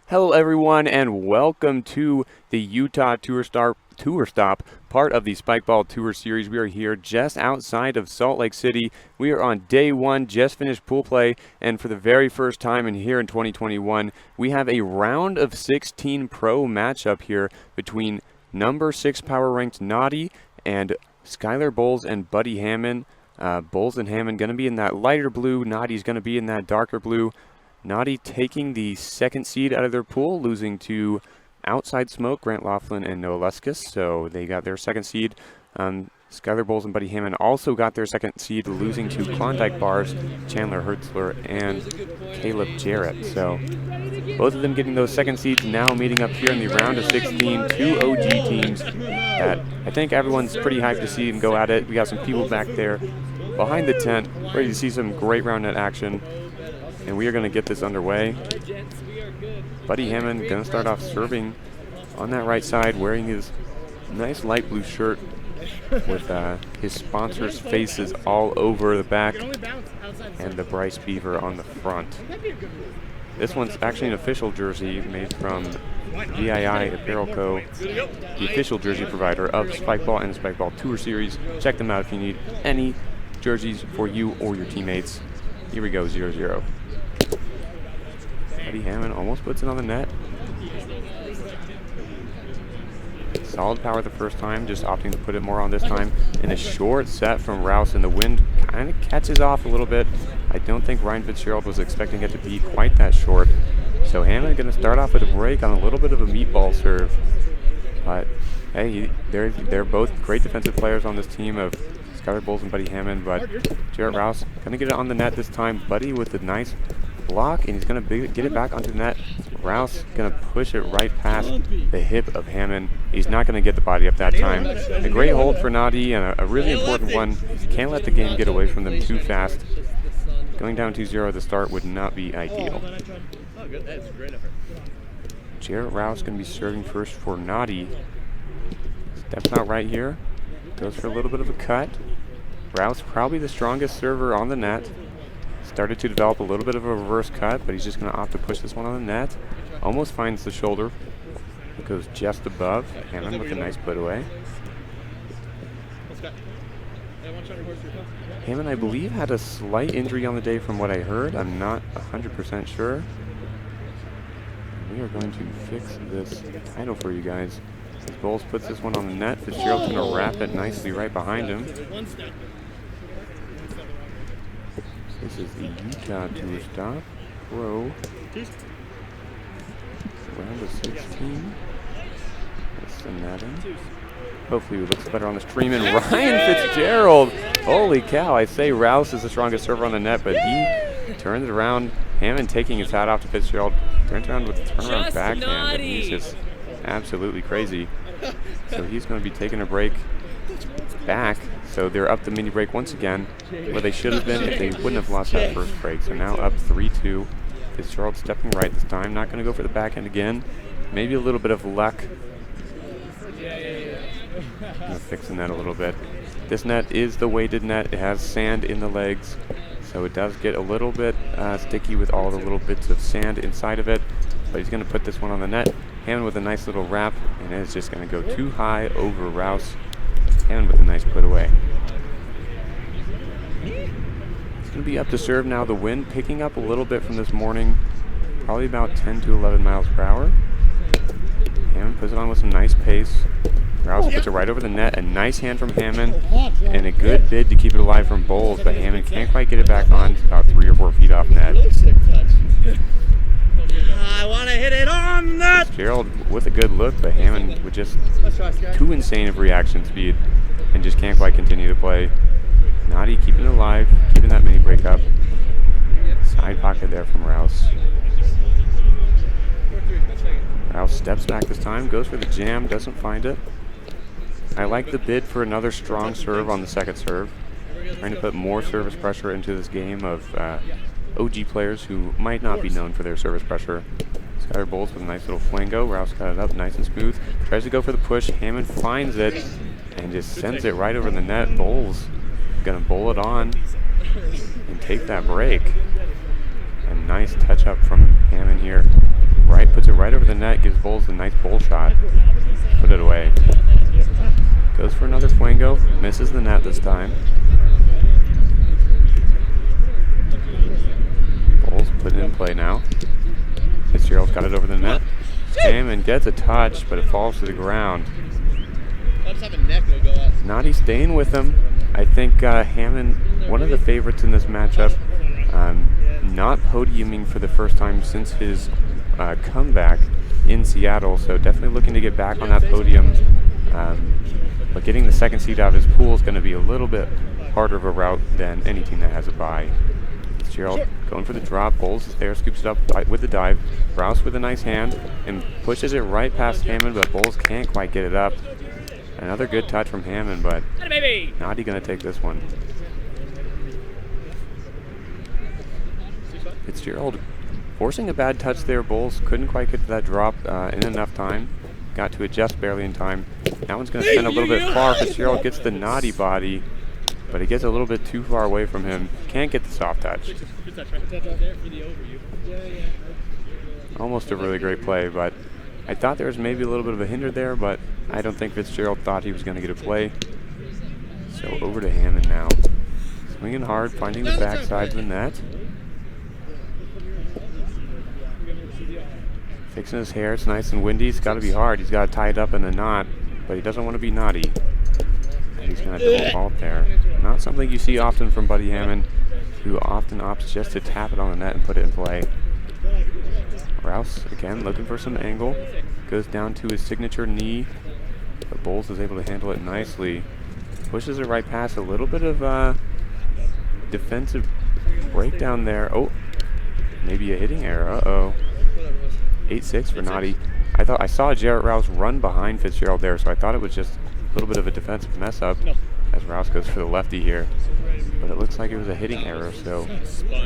Hello, everyone, and welcome to the Utah Tour Stop, part of the Spikeball Tour Series. We are here just outside of Salt Lake City. We are on day one, just finished pool play, and for the very first time here in 2021, we have a round of 16 pro matchup here between number 6 power ranked Knotty and Skylar Boles and Buddy Hammon. Boles and Hammon going to be in that lighter blue. Knotty's going to be in that darker blue. Knotty taking the second seed out of their pool, losing to Outside Smoke, Grant Laughlin, and Noah Luskis. So they got their second seed. Skylar Boles and Buddy Hammon also got their second seed, losing to Klondike Bars, Chandler Hertzler, and Caleb Jarrett. So both of them getting those second seeds, now meeting up here in the round of 16, two OG teams that I think everyone's pretty hyped to see and go at it. We got some people back there behind the tent, ready to see some great roundnet action. And we are going to get this underway. Buddy Hammon going to start off serving on that right side, wearing his nice light blue shirt with his sponsors' faces all over the back and the Bryce Beaver on the front. This one's actually an official jersey made from Vii Apparel Co., the official jersey provider of Spikeball and the Spikeball Tour Series. Check them out if you need any jerseys for you or your teammates. Here we go, 0-0. Buddy Hammon almost puts it on the net. Solid power the first time, just opting to put it more on this time. And a short set from Rouse, and the wind kind of catches off a little bit. I don't think Ryan Fitzgerald was expecting it to be quite that short. So Hammon going to start off with a break on a little bit of a meatball serve. But hey, they're both great defensive players on this team of Skylar Boles and Buddy Hammon. But Jarrett Rouse going to get it on the net this time. Buddy with a nice block, and he's going to get it back onto the net. Rouse going to push it right past the hip of Hammon. He's not going to get the body up that time. A great hold for Knotty, and a really important one. Can't let the game get away from them too fast. Going down 2-0 at the start would not be ideal. Jarrett Rouse going to be serving first for Knotty. Steps out right here. Goes for a little bit of a cut. Rouse probably the strongest server on the net. Started to develop a little bit of a reverse cut, but he's just going to opt to push this one on the net. Almost finds the shoulder. It goes just above. Hammon with a nice put away. Hammon, I believe, had a slight injury on the day from what I heard. I'm not 100% sure. We are going to fix this title for you guys. As Boles puts this one on the net, Fitzgerald's going to wrap it nicely right behind him. This is the Utah Tour Stop Pro round of 16. Let's send that in. Hopefully it looks better on the stream. And Ryan Fitzgerald, holy cow, I say Rouse is the strongest server on the net, but he turns it around. Hammon taking his hat off to Fitzgerald, turns around with a turnaround backhand, and he's just absolutely crazy. So he's going to be taking a break back. So they're up the mini break once again, where they should have been if they wouldn't have lost that first break. So now up 3-2. Fitzgerald stepping right this time. Not going to go for the backhand again. Maybe a little bit of luck. Fixing that a little bit. This net is the weighted net. It has sand in the legs, so it does get a little bit sticky with all the little bits of sand inside of it. But he's going to put this one on the net. Hammon with a nice little wrap, and it's just going to go too high over Rouse. Hammon with a nice put away. It's going to be up to serve now. The wind picking up a little bit from this morning, probably about 10 to 11 miles per hour. Hammon puts it on with some nice pace. Rouse puts it right over the net. A nice hand from Hammon, and a good bid to keep it alive from Boles, but Hammon can't quite get it back on. It's about 3 or 4 feet off net. I want to hit it on that! Fitzgerald with a good look, but Hammon with just too insane of reaction speed and just can't quite continue to play. Knotty keeping it alive, keeping that mini break up. Side pocket there from Rouse. Rouse steps back this time, goes for the jam, doesn't find it. I like the bid for another strong serve on the second serve. Trying to put more service pressure into this game of OG players who might not be known for their service pressure. Skylar Boles with a nice little flango. Rouse got it up nice and smooth. Tries to go for the push. Hammon finds it and just sends it right over the net. Boles gonna bowl it on and take that break. A nice touch up from Hammon here. Right, puts it right over the net, gives Boles a nice bowl shot. Put it away. Goes for another flango, misses the net this time. Boles put it in play now. Fitzgerald's got it over the net. Hammon gets a touch, but it falls to the ground. Knotty staying with him. I think Hammon, one of the favorites in this matchup, not podiuming for the first time since his comeback in Seattle, so definitely looking to get back on that podium. But getting the second seed out of his pool is going to be a little bit harder of a route than any team that has a bye. Fitzgerald going for the drop. Boles is there, scoops it up with the dive. Rouse with a nice hand and pushes it right past Hammon, but Boles can't quite get it up. Another good touch from Hammon, but Knotty going to take this one. Fitzgerald forcing a bad touch there. Boles couldn't quite get to that drop in enough time. Got to it just barely in time. That one's going to send a little bit far. Fitzgerald gets the Knotty body, but he gets a little bit too far away from him. Can't get the soft touch. Almost a really great play, but I thought there was maybe a little bit of a hinder there, but I don't think Fitzgerald thought he was going to get a play. So over to Hammon now. Swinging hard, finding the backside of the net. Fixing his hair, it's nice and windy. It's got to be hard. He's got to tie it up in a knot, but he doesn't want to be naughty. And he's going to double fault there. Not something you see often from Buddy Hammon, who often opts just to tap it on the net and put it in play. Rouse, again, looking for some angle. Goes down to his signature knee, but Boles is able to handle it nicely. Pushes it right past. A little bit of defensive breakdown there. Oh, maybe a hitting error. Uh-oh. 8-6 for Knotty. I saw Jarrett Rouse run behind Fitzgerald there, so I thought it was just a little bit of a defensive mess up as Rouse goes for the lefty here. But it looks like it was a hitting error, so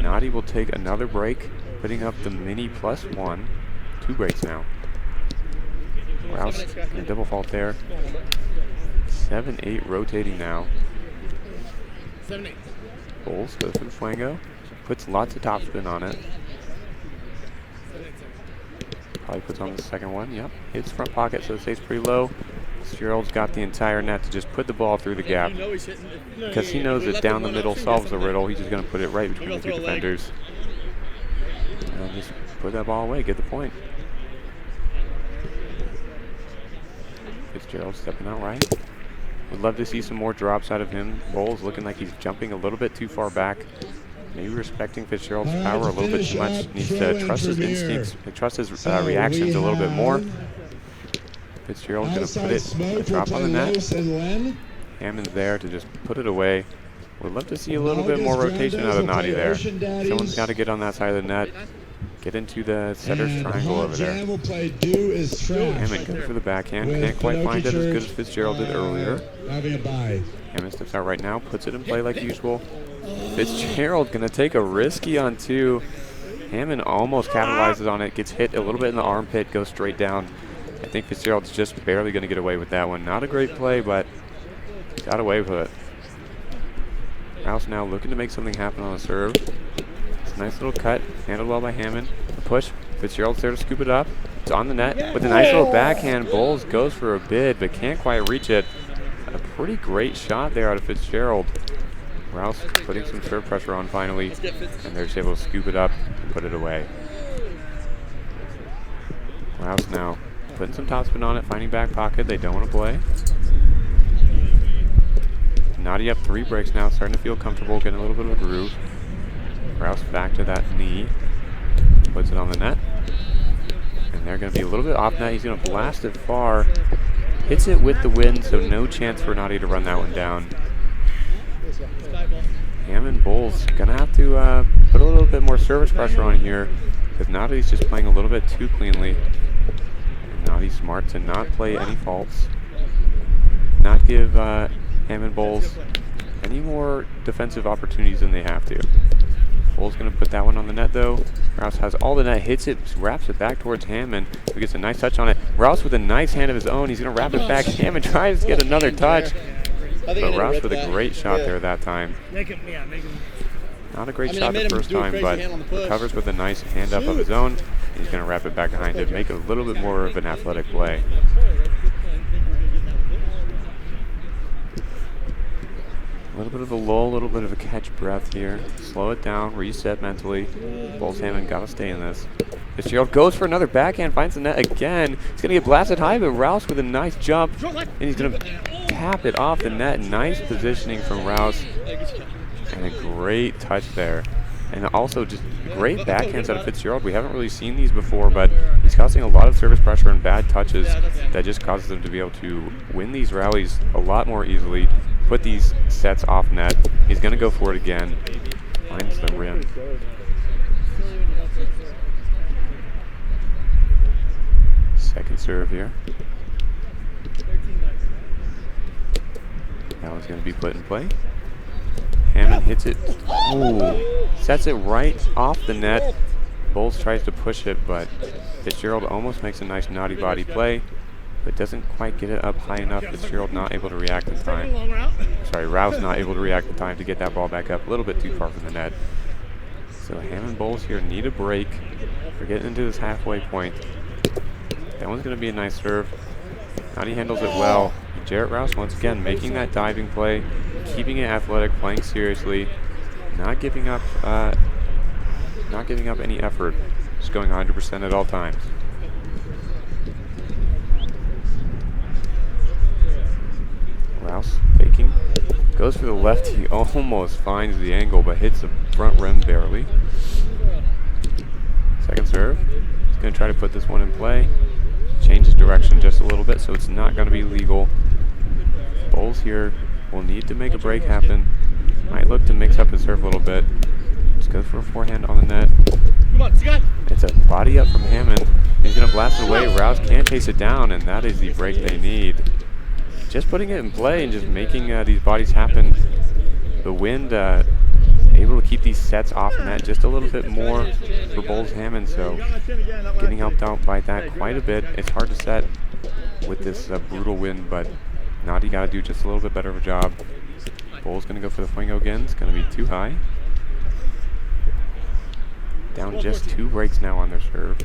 Knotty will take another break, putting up the mini +1. 2 breaks now. Rouse in a double fault there. 7-8 rotating now. Boles goes for the flango. Puts lots of topspin on it. Probably puts on the second one. Yep. Hits front pocket, so it stays pretty low. Fitzgerald's got the entire net to just put the ball through the gap. Because he knows that down the middle solves the riddle. He's just going to put it right between the two defenders. And just put that ball away, get the point. Fitzgerald stepping out right. Would love to see some more drops out of him. Boles looking like he's jumping a little bit too far back. Maybe respecting Fitzgerald's power a little bit too much. Needs to trust his instincts, trust his reactions a little bit more. Fitzgerald's going to put it, a drop on the net. Hammon's there to just put it away. Would love to see a little bit more rotation out of Knotty there. Someone's got to get on that side of the net. Get into the setter's triangle over there. Hammon goes for the backhand. Can't quite find it as good as Fitzgerald did earlier. Hammon steps out right now, puts it in play like usual. Fitzgerald going to take a risky on 2. Hammon almost capitalizes on it, gets hit a little bit in the armpit, goes straight down. I think Fitzgerald's just barely going to get away with that one. Not a great play, but got away with it. Rouse now looking to make something happen on a serve. It's a nice little cut, handled well by Hammon. A push, Fitzgerald's there to scoop it up. It's on the net with a nice little backhand. Boles goes for a bid, but can't quite reach it. A pretty great shot there out of Fitzgerald. Rouse putting some serve pressure on finally, and they're just able to scoop it up and put it away. Rouse now putting some topspin on it, finding back pocket. They don't want to play. Knotty up 3 breaks now, starting to feel comfortable, getting a little bit of a groove. Rouse back to that knee, puts it on the net. And they're going to be a little bit off net. He's going to blast it far. Hits it with the wind, so no chance for Knotty to run that one down. Hammon Boles going to have to put a little bit more service pressure on here, because Knotty's just playing a little bit too cleanly. And Knotty's smart to not play any faults. Not give Hammon Boles any more defensive opportunities than they have to. Boles going to put that one on the net though. Rouse has all the net, hits it, wraps it back towards Hammon, who gets a nice touch on it. Rouse with a nice hand of his own. He's going to wrap it back. Hammon tries to get another touch. But Rouse with a great shot there that time. Not a great shot the first time, but recovers with a nice hand up of his own. He's going to wrap it back behind him, make a little bit more of an athletic play. A little bit of a lull, a little bit of a catch breath here. Slow it down, reset mentally. Boles Hammon got to stay in this. Fitzgerald goes for another backhand, finds the net again. He's going to get blasted high, but Rouse with a nice jump. And he's going to tap it off the net. Nice positioning from Rouse. And a great touch there. And also just great backhands out of Fitzgerald. We haven't really seen these before, but he's causing a lot of service pressure and bad touches that just causes them to be able to win these rallies a lot more easily, put these sets off net. He's going to go for it again. Finds the rim. Second serve here. That one's going to be put in play. Hammon hits it. Ooh. Sets it right off the net. Boles tries to push it, but Fitzgerald almost makes a nice naughty body play, but doesn't quite get it up high enough. Fitzgerald not able to react in time. Sorry, Rouse not able to react in time to get that ball back up. A little bit too far from the net. So Hammon Boles here need a break. We're getting into this halfway point. That one's going to be a nice serve. Knotty handles it well. Jarrett Rouse once again making that diving play, keeping it athletic, playing seriously, not giving up any effort, just going 100% at all times. Rouse faking, goes for the lefty, almost finds the angle, but hits the front rim barely. Second serve, he's going to try to put this one in play. Changes direction just a little bit, so it's not going to be legal. Boles here will need to make a break happen. Might look to mix up his serve a little bit. Just goes for a forehand on the net. It's a body up from Hammon. He's going to blast it away. Rouse can't chase it down, and that is the break they need. Just putting it in play and just making these bodies happen. The wind able to keep these sets off net just a little bit more for Boles Hammon, so getting helped out by that quite a bit. It's hard to set with this brutal wind, but Knotty got to do just a little bit better of a job. Boles going to go for the Fuego again. It's going to be too high. Down just 2 breaks now on their serve.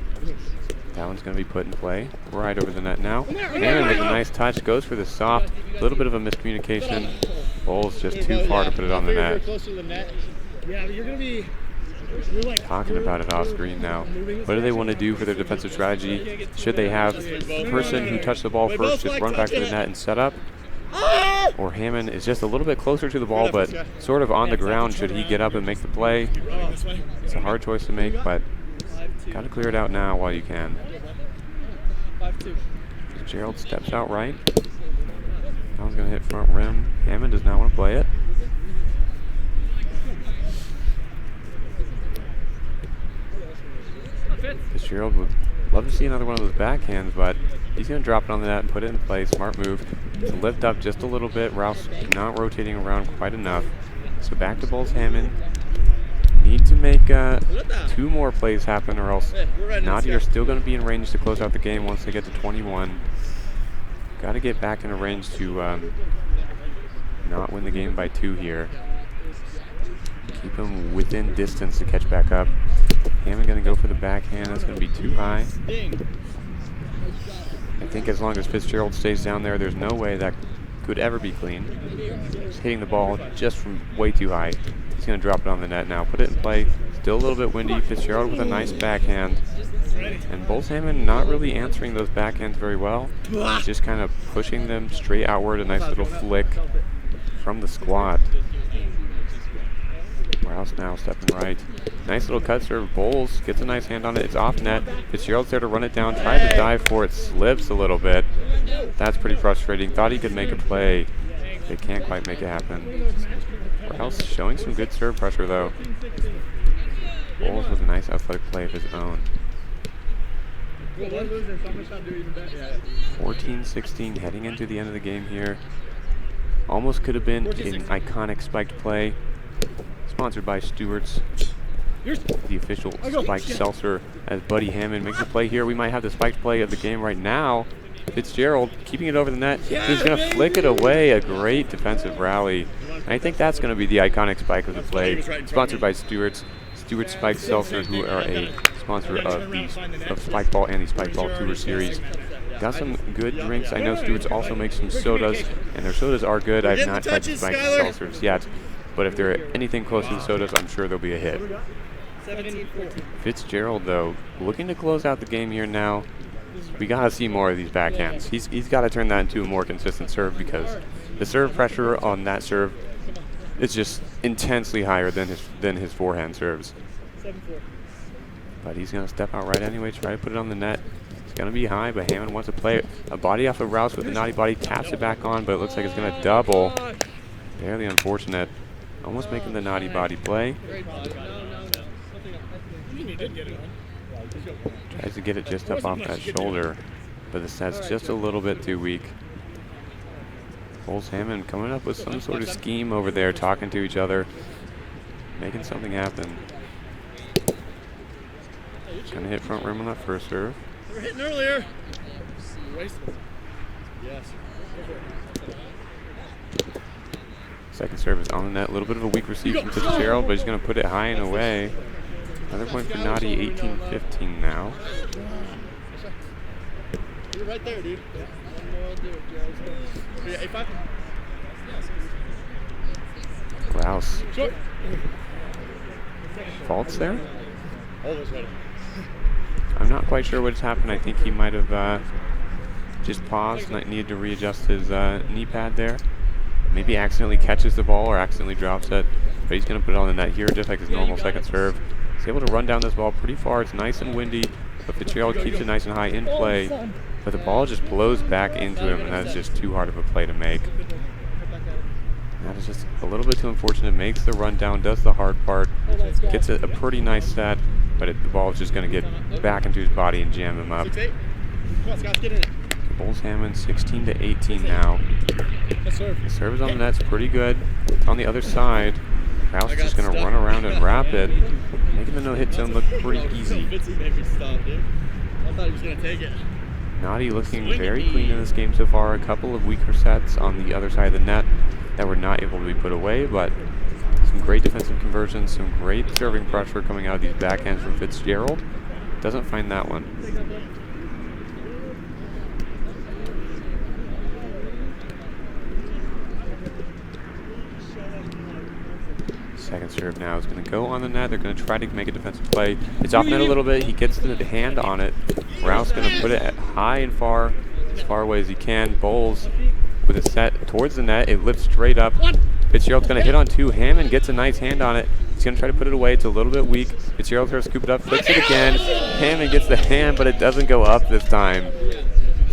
That one's going to be put in play. Right over the net now. Hammon with a nice touch. Goes for the soft. A little bit of a miscommunication. Boles just too far to put it on the net. Talking about it off screen now. What do they want to do for their defensive strategy? Should they have the person who touched the ball first just run back to the net and set up? Or Hammon is just a little bit closer to the ball, but sort of on the ground. Should he get up and make the play? It's a hard choice to make, but got to clear it out now while you can. Gerald steps out right. That one's going to hit front rim. Hammon does not want to play it. Fitzgerald would love to see another one of those backhands, but he's going to drop it on the net and put it in play. Smart move to lift up just a little bit. Rouse not rotating around quite enough. So back to Boles Hammon. Need to make 2 more plays happen, or else Knotty are still going to be in range to close out the game once they get to 21. Got to get back in a range to not win the game by 2 here. Keep him within distance to catch back up. Hammon going to go for the backhand. That's going to be too high. I think as long as Fitzgerald stays down there, there's no way that could ever be clean. He's hitting the ball just from way too high. He's going to drop it on the net now. Put it in play. Still a little bit windy. Fitzgerald with a nice backhand. And Boles Hammon not really answering those backhands very well. Just kind of pushing them straight outward. A nice little flick from the squat. Rouse now stepping right. Nice little cut serve. Boles gets a nice hand on it. It's off net. Fitzgerald's there to run it down. Tries to dive for it. Slips a little bit. That's pretty frustrating. Thought he could make a play. They can't quite make it happen. Rouse showing some good serve pressure though. Boles with a nice athletic play of his own. 14-16 heading into the end of the game here. Almost could have been an iconic spiked play. Sponsored by Stuart's, the official spiked seltzer, as Buddy Hammon makes a play here. We might have the spiked play of the game right now. Fitzgerald keeping it over the net. He's going to flick it away. A great defensive rally. And I think that's going to be the iconic spike of the play. Sponsored by Stuart's spiked seltzer, who are a sponsor of Spike Ball and the Spike Ball Tour Series. Got some good drinks. I know Stuart's also makes some sodas, and their sodas are good. I've not tried the Spike Seltzers yet, but if they're anything close to the sodas, I'm sure they'll be a hit. Fitzgerald, though, looking to close out the game here now. We got to see more of these backhands. He's got to turn that into a more consistent serve, because the serve pressure on that serve is just intensely higher than his forehand serves. But he's going to step out right anyway, try to put it on the net. It's going to be high, but Hammon wants to play a body off of Rouse with a Knotty body, taps it back on, but it looks like it's going to double. Barely unfortunate. Almost making the Knotty body play. Tries to get it just up off that shoulder, but the set's just a little bit too weak. Boles Hammon coming up with some sort of scheme over there, talking to each other, making something happen. Gonna hit front rim on that first serve. They were hitting earlier. Second serve is on the net. A little bit of a weak receive from Fitzgerald, but he's gonna put it high and away. Another point for Knotty, 18-15 now. You're right there, dude. Grouse. Faults there? I'm not quite sure what's happened. I think he might have just paused, needed to readjust his knee pad there. Maybe accidentally catches the ball or accidentally drops it, but he's going to put it on the net here just like his normal second serve. He's able to run down this ball pretty far. It's nice and windy, but Fitzgerald keeps it nice and high in play, but the ball just blows back into him, and that's just too hard of a play to make. That is just a little bit too unfortunate. Makes the run down, does the hard part, gets a pretty nice set, but the ball is just going to get back into his body and jam him up. Boles Hammon 16-18 now. The serve is on the net's pretty good. It's on the other side. Rouse is just going to run around and wrap it, making the no-hit zone look pretty easy. Knotty looking very clean in this game so far. A couple of weaker sets on the other side of the net that were not able to be put away, but some great defensive conversions, some great serving pressure coming out of these backhands from Fitzgerald. Doesn't find that one. Second serve now is going to go on the net. They're going to try to make a defensive play. It's off net a little bit. He gets the hand on it. Rouse going to put it high and far, as far away as he can. Boles with a set towards the net. It lifts straight up. Fitzgerald's going to hit on two. Hammon gets a nice hand on it. He's going to try to put it away. It's a little bit weak. Fitzgerald tries to scoop it up, flicks it again. Hammon gets the hand, but it doesn't go up this time.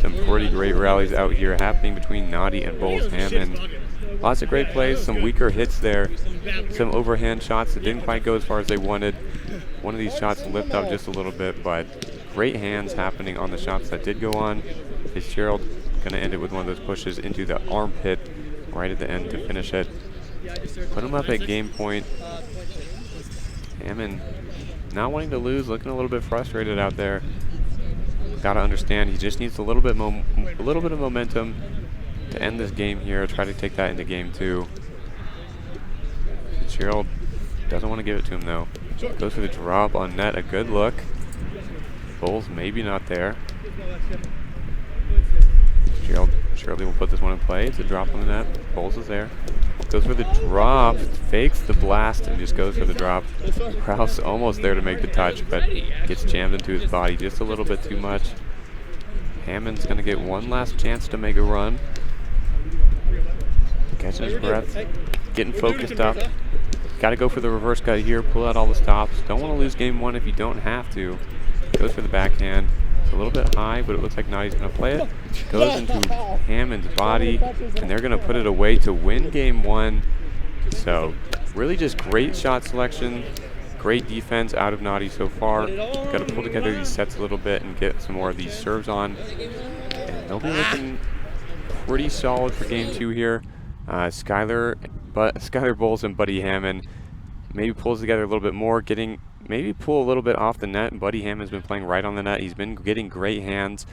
Some pretty great rallies out here happening between Knotty and Boles Hammon. Lots of great plays, some weaker hits there, some overhand shots that didn't quite go as far as they wanted. One of these shots lipped up just a little bit, but great hands happening on the shots that did go on. Fitzgerald going to end it with one of those pushes into the armpit right at the end to finish it. Put him up at game point. Hammon not wanting to lose, looking a little bit frustrated out there. Got to understand he just needs a little bit of momentum to end this game here. Try to take that into game two. Fitzgerald doesn't want to give it to him though. Goes for the drop on net, a good look. Boles maybe not there. Fitzgerald surely will put this one in play. It's a drop on the net. Boles is there. Goes for the drop, fakes the blast and just goes for the drop. Rouse almost there to make the touch, but gets jammed into his body just a little bit too much. Hammon's going to get one last chance to make a run. Catching his breath, getting focused up. Got to go for the reverse cut here, pull out all the stops. Don't want to lose game one if you don't have to. Goes for the backhand. It's a little bit high, but it looks like Knotty's going to play it. Goes into Hammon's body, and they're going to put it away to win game one. So really just great shot selection, great defense out of Knotty so far. Got to pull together these sets a little bit and get some more of these serves on. And they'll be looking pretty solid for game two here. Skylar Boles and Buddy Hammon maybe pulls together a little bit more, maybe pull a little bit off the net. Buddy Hammon's been playing right on the net. He's been getting great hands.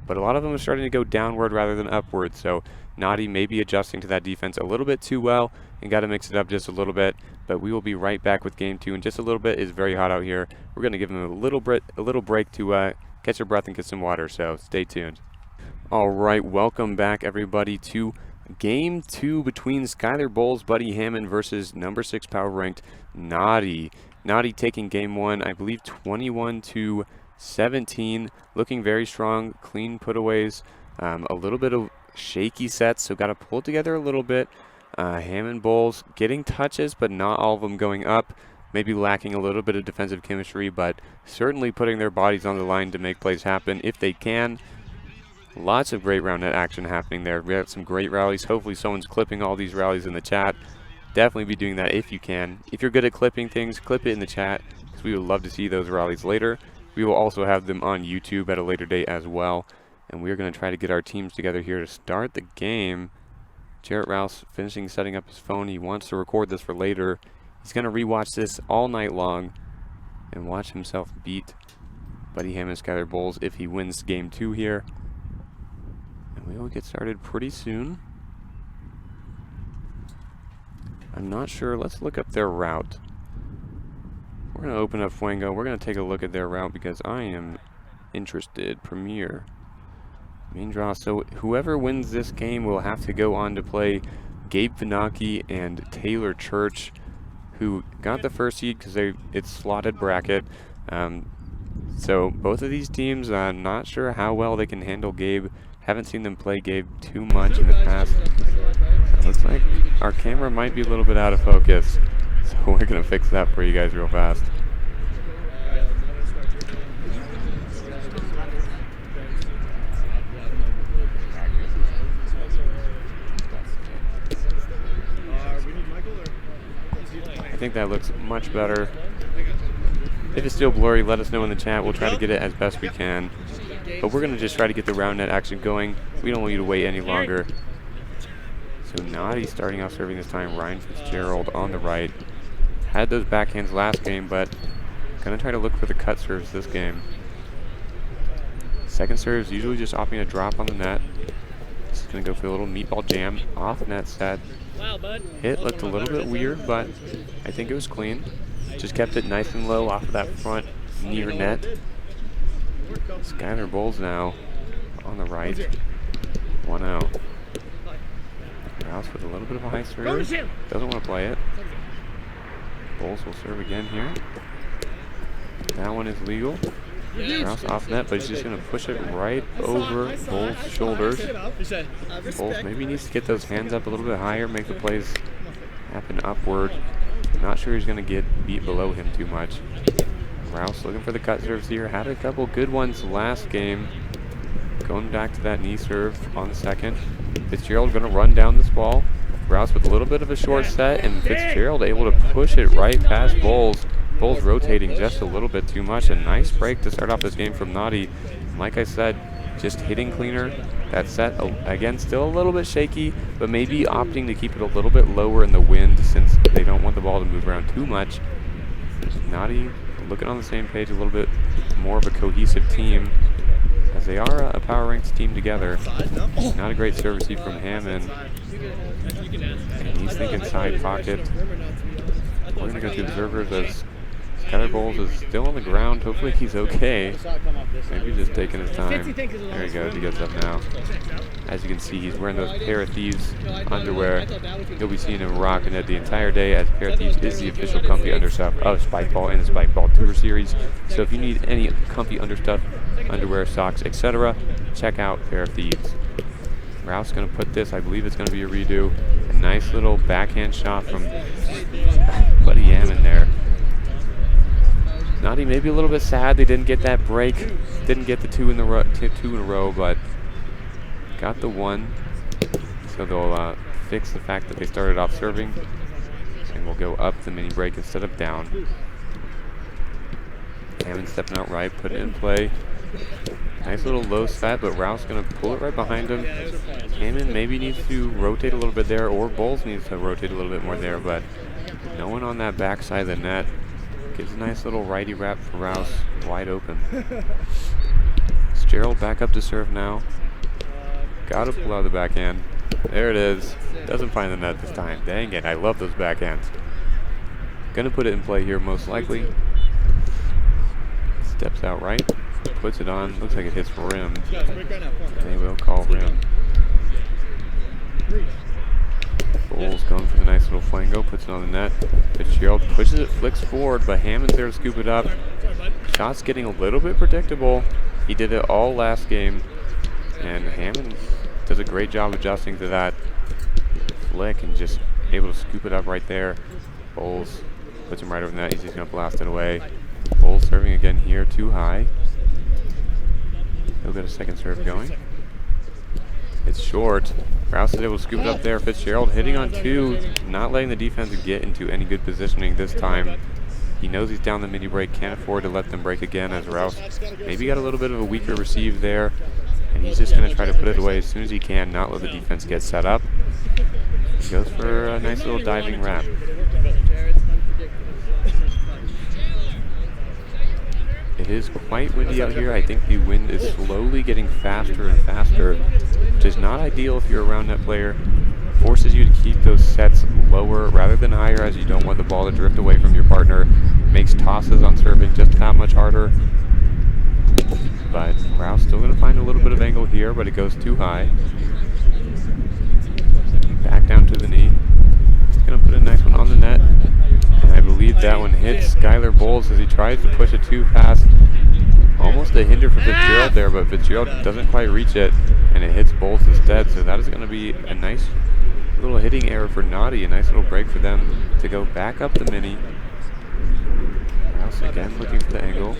but a lot of them are starting to go downward rather than upward. So Knotty may be adjusting to that defense a little bit too well and got to mix it up just a little bit. But we will be right back with game 2 in just a little bit. It's very hot out here. We're going to give them a little break to catch their breath and get some water. So stay tuned. All right, welcome back everybody to game 2 between Skylar Boles, Buddy Hammon versus number 6 power ranked Knotty. Knotty taking game 1, I believe 21-17, looking very strong, clean putaways, a little bit of shaky sets, so got to pull it together a little bit. Hammon Boles getting touches, but not all of them going up. Maybe lacking a little bit of defensive chemistry, but certainly putting their bodies on the line to make plays happen if they can. Lots of great round net action happening there. We have some great rallies. Hopefully someone's clipping all these rallies in the chat. Definitely be doing that if you can. If you're good at clipping things, clip it in the chat, because we would love to see those rallies later. We will also have them on YouTube at a later date as well. And we're going to try to get our teams together here to start the game. Jarrett Rouse finishing setting up his phone. He wants to record this for later. He's going to rewatch this all night long and watch himself beat Buddy Hammon, Skylar Boles if he wins game 2 here. And we will get started pretty soon. I'm not sure. Let's look up their route. We're going to open up Fuego. We're going to take a look at their route because I am interested. Premier. Main draw. So whoever wins this game will have to go on to play Gabe Vinaki and Taylor Church, who got the first seed because it's slotted bracket. So both of these teams, I'm not sure how well they can handle Gabe. Haven't seen them play Gabe too much in the past. It looks like our camera might be a little bit out of focus, so we're going to fix that for you guys real fast. I think that looks much better. If it's still blurry, let us know in the chat. We'll try to get it as best we can. But we're going to just try to get the round net action going. We don't want you to wait any longer. So Knotty starting off serving this time. Ryan Fitzgerald on the right. Had those backhands last game, but going to try to look for the cut serves this game. Second serves usually just opting a drop on the net. Just going to go for a little meatball jam off net set. Hit looked a little bit weird, but I think it was clean. Just kept it nice and low off of that front near net. Skylar Boles now on the right. 1-0. Rouse with a little bit of a high serve. Doesn't want to play it. Boles will serve again here. That one is legal. Rouse off net, but he's just going to push it right over Boles' shoulders. Boles maybe needs to get those hands up a little bit higher, make the plays happen upward. Not sure he's going to get beat below him too much. Rouse looking for the cut serves here. Had a couple good ones last game. Going back to that knee serve on the second. Fitzgerald going to run down this ball. Rouse with a little bit of a short set, and Fitzgerald able to push it right past Boles. Boles rotating just a little bit too much. A nice break to start off this game from Knotty. Like I said, just hitting cleaner. That set, again, still a little bit shaky, but maybe opting to keep it a little bit lower in the wind since they don't want the ball to move around too much. Knotty looking on the same page, a little bit more of a cohesive team, as they are a power ranked team together. Not a great service feed from Hammon. And he's thinking side pocket. We're going to go to observers as Skylar Boles is still on the ground. Hopefully he's okay. Maybe just taking his time. There he goes. He gets up now. As you can see, he's wearing those pair of Thieves underwear. You'll be seeing him rocking it the entire day, as pair of Thieves is the official comfy understuff of Spikeball and the Spikeball Tour Series. So if you need any comfy understuff, underwear, socks, etc., check out pair of Thieves. Rouse going to put this. I believe it's going to be a redo. A nice little backhand shot from Buddy Hammon there. Knotty maybe a little bit sad they didn't get that break, didn't get the two in a row, but got the one. So they'll fix the fact that they started off serving, and we'll go up the mini break instead of down. Hammon stepping out right, put it in play. Nice little low set, but Rouse going to pull it right behind him. Hammon maybe needs to rotate a little bit there, or Boles needs to rotate a little bit more there, but no one on that backside of the net. Gives a nice little righty wrap for Rouse, wide open. Fitzgerald back up to serve now. Got to pull out the backhand. There it is. Doesn't find the net this time. Dang it, I love those backhands. Gonna put it in play here most likely. Steps out right. Puts it on. Looks like it hits rim. And they will call rim. Boles going for the nice little flango. Puts it on the net. Fitzgerald pushes it, flicks forward, but Hammon's there to scoop it up. Shot's getting a little bit predictable. He did it all last game. And Hammon does a great job adjusting to that flick and just able to scoop it up right there. Boles puts him right over the net. He's just going to blast it away. Boles serving again here, too high. He'll get a second serve going. It's short. Rouse is able to scoop it up there. Fitzgerald hitting on two, not letting the defense get into any good positioning this time. He knows he's down the mini break, can't afford to let them break again as Rouse maybe got a little bit of a weaker receive there. And he's just going to try to put it away as soon as he can, not let the defense get set up. He goes for a nice little diving wrap. It is quite windy out here. I think the wind is slowly getting faster and faster, which is not ideal if you're a round net player. Forces you to keep those sets lower rather than higher, as you don't want the ball to drift away from your partner. Makes tosses on serving just that much harder. But Rouse still going to find a little bit of angle here, but it goes too high. Back down to the knee. He's going to put a nice one on the net. And I believe that one hits Skylar Boles as he tries to push it too fast. Almost a hinder for Fitzgerald there, but Fitzgerald doesn't quite reach it, and it hits Boles instead. So that is going to be a nice little hitting error for Knotty. A nice little break for them to go back up the mini. Rouse again looking for the angle.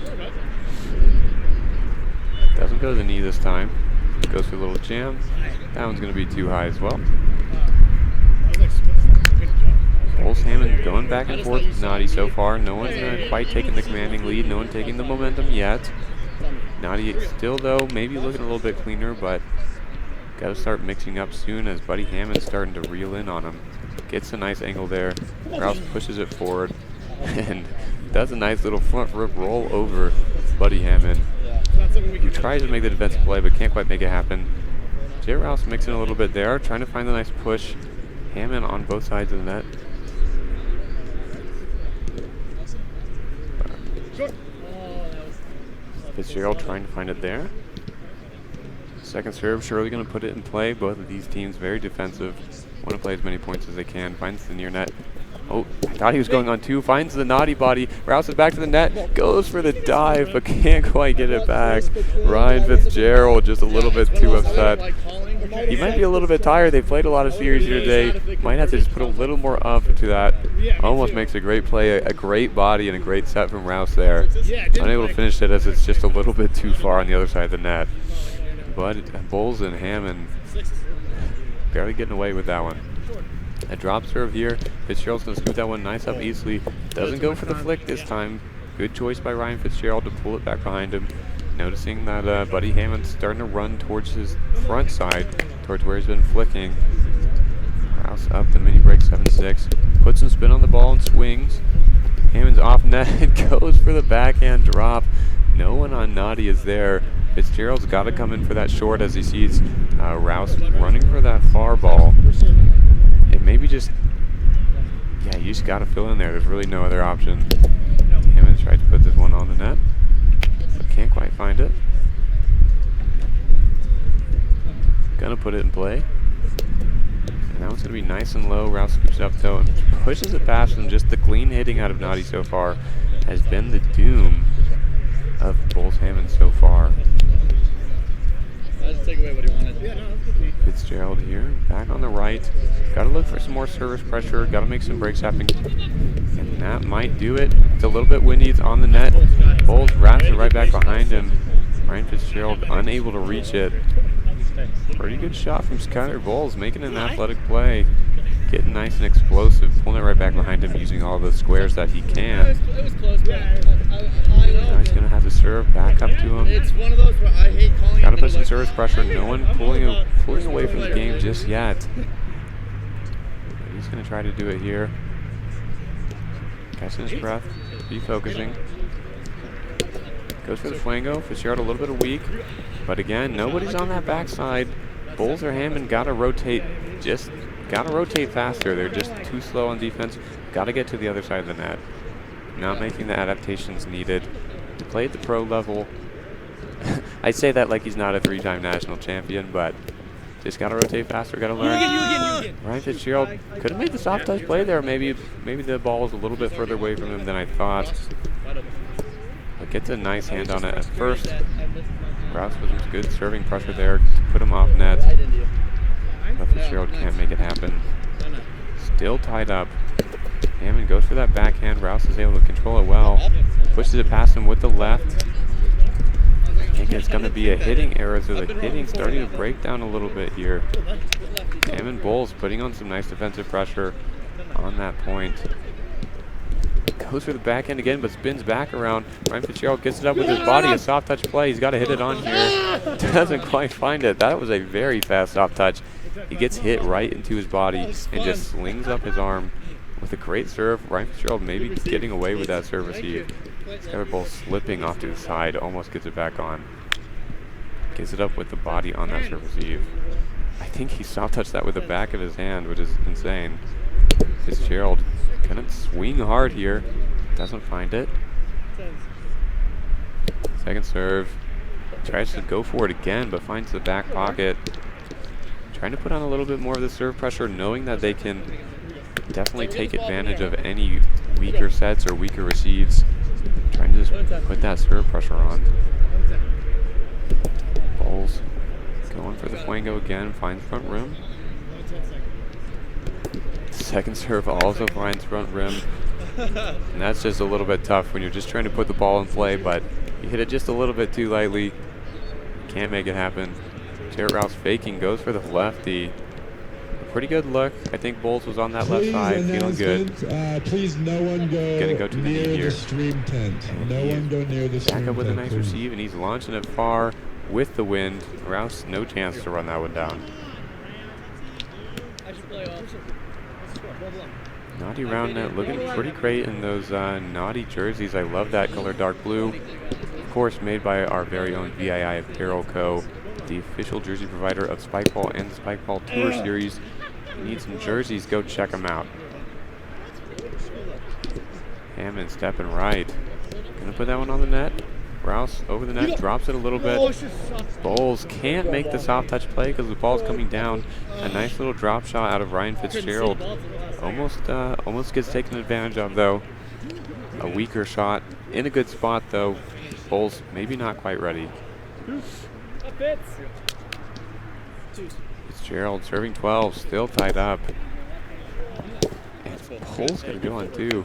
Doesn't go to the knee this time. Goes for a little jam. That one's going to be too high as well. Boles Hammon going back and forth with Knotty so far. No one's quite taking the commanding lead. No one taking the momentum yet. Knotty still, though, maybe looking a little bit cleaner, but got to start mixing up soon as Buddy Hammon's starting to reel in on him. Gets a nice angle there. Rouse pushes it forward and does a nice little front rip roll over Buddy Hammon. He tries to make the defensive play, but can't quite make it happen. J. Rouse mixing a little bit there, trying to find the nice push. Hammon on both sides of the net. Fitzgerald trying to find it there. Second serve, surely going to put it in play. Both of these teams very defensive. Want to play as many points as they can. Finds the near net. Oh, I thought he was going on two. Finds the Knotty body. Rouses back to the net. Goes for the dive, but can't quite get it back. Ryan Fitzgerald just a little bit too upset. He might be a little bit tired. They played a lot of series here today. Might have to just put a little more up to that. Almost makes a great play, a great body, and a great set from Rouse there. Unable to finish it as it's just a little bit too far on the other side of the net. But Boles and Hammon barely getting away with that one. A drop serve here. Fitzgerald's going to scoop that one nice up easily. Doesn't go for the flick this time. Good choice by Ryan Fitzgerald to pull it back behind him. Noticing that Buddy Hammon's starting to run towards his front side, towards where he's been flicking. Rouse up the mini break 7-6. Puts some spin on the ball and swings. Hammon's off net. Goes for the backhand drop. No one on Knotty is there. Fitzgerald's got to come in for that short as he sees Rouse running for that far ball. And maybe just, yeah, you just got to fill in there. There's really no other option. Hammond tried to put this one on the net, but can't quite find it. Gonna put it in play. And that one's gonna be nice and low. Rouse scoops it up though and pushes it past him. Just the clean hitting out of Knotty so far has been the doom of Boles Hammon so far. Take away what he wanted. Fitzgerald here, back on the right. Got to look for some more service pressure. Got to make some breaks happen. And that might do it. It's a little bit windy. It's on the net. Boles wraps it right back behind him. Ryan Fitzgerald unable to reach it. Pretty good shot from Skylar Boles, making an athletic play. Getting nice and explosive, pulling it right back behind him, using all the squares that he can. It was close, Now he's going to have to serve back up to him. It's one of those where I hate calling. Got to put some service pressure. No one pulling away from the game just yet. But he's going to try to do it here. Catching his breath, refocusing. Goes for the flango. Fitzgerald a little bit weak. But again, nobody's on that backside. Boles or Hammon gotta rotate faster. They're just too slow on defense. Gotta get to the other side of the net. Not making the adaptations needed to play at the pro level. I say that like he's not a 3-time national champion, but just gotta rotate faster, gotta learn. Ryan Fitzgerald could have made the soft touch play there. Maybe the ball was a little bit further away from him than I thought. But gets a nice hand on it at first. Rouse with some good serving pressure there to put him off net. But Fitzgerald can't make it happen. Still tied up. Hammon goes for that backhand. Rouse is able to control it well. Pushes it past him with the left. I think it's going to be a hitting error, so the hitting's starting to break down a little bit here. Hammon Boles putting on some nice defensive pressure on that point. Goes for the backhand again, but spins back around. Ryan Fitzgerald gets it up with his body, a soft touch play. He's got to hit it on here. Doesn't quite find it. That was a very fast soft touch. He gets hit right into his body and just slings up his arm with a great serve. Ryan Fitzgerald maybe getting away with that serve receive. Skylar Boles slipping off to the side, almost gets it back on. Gets it up with the body on that serve receive. I think he soft touched that with the back of his hand, which is insane. Fitzgerald gonna swing hard here. Doesn't find it. Second serve. Tries to go for it again, but finds the back pocket. Trying to put on a little bit more of the serve pressure, knowing that they can definitely take advantage of any weaker sets or weaker receives. Trying to just put that serve pressure on. Boles going for the flango again, finds front rim. Second serve also finds front rim. And that's just a little bit tough when you're just trying to put the ball in play, but you hit it just a little bit too lightly. Can't make it happen. Jared Rouse faking, goes for the lefty. A pretty good look. I think Boles was on that left side, feeling good. Please, no one go, Gonna go to the knee here. Stream tent. No one go near the stream tent. Back up with a nice receive, and he's launching it far with the wind. Rouse, no chance to run that one down. Knotty roundnet looking pretty great in those Knotty jerseys. I love that color, dark blue. Of course, made by our very own Vii Apparel Co., the official jersey provider of Spikeball and the Spikeball Tour Series. If you need some jerseys, go check them out. Hammon stepping right. Gonna put that one on the net. Rouse over the net, drops it a little bit. Boles can't make the soft touch play because the ball's coming down. A nice little drop shot out of Ryan Fitzgerald. Almost gets taken advantage of though. A weaker shot in a good spot though. Boles maybe not quite ready. Fitzgerald serving 12, still tied up. And Boles gonna go on two.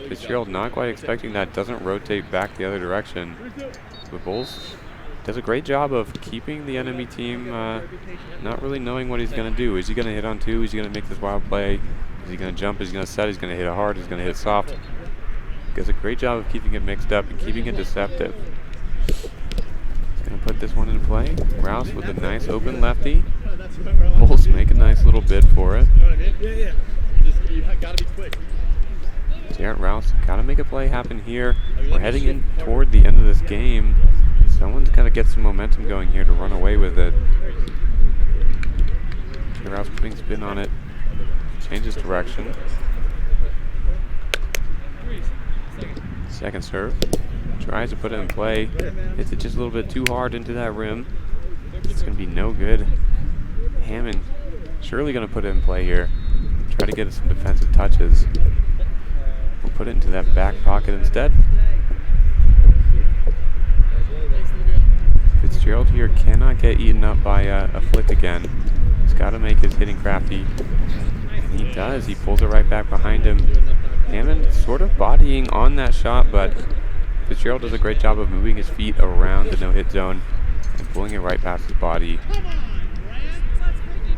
Fitzgerald not quite expecting that, doesn't rotate back the other direction. But Boles does a great job of keeping the enemy team not really knowing what he's going to do. Is he going to hit on two? Is he going to make this wild play? Is he going to jump? Is he going to set? He's going to hit it hard? He's going to hit soft? Does a great job of keeping it mixed up and keeping it deceptive. He's going to put this one into play. Rouse with a nice open lefty. Boles make a nice little bid for it. Just, you gotta be quick. Jared Rouse got to make a play happen here. We're heading in toward the end of this game. Someone's got to get some momentum going here to run away with it. Jared Rouse putting spin on it. Changes direction. Second serve. Tries to put it in play. Hits it just a little bit too hard into that rim. It's going to be no good. Hammon surely going to put it in play here. Try to get some defensive touches. We'll put it into that back pocket instead. Fitzgerald here cannot get eaten up by a flick again. He's got to make his hitting crafty. And he does. He pulls it right back behind him. Hammon sort of bodying on that shot, but Fitzgerald does a great job of moving his feet around the no-hit zone and pulling it right past his body.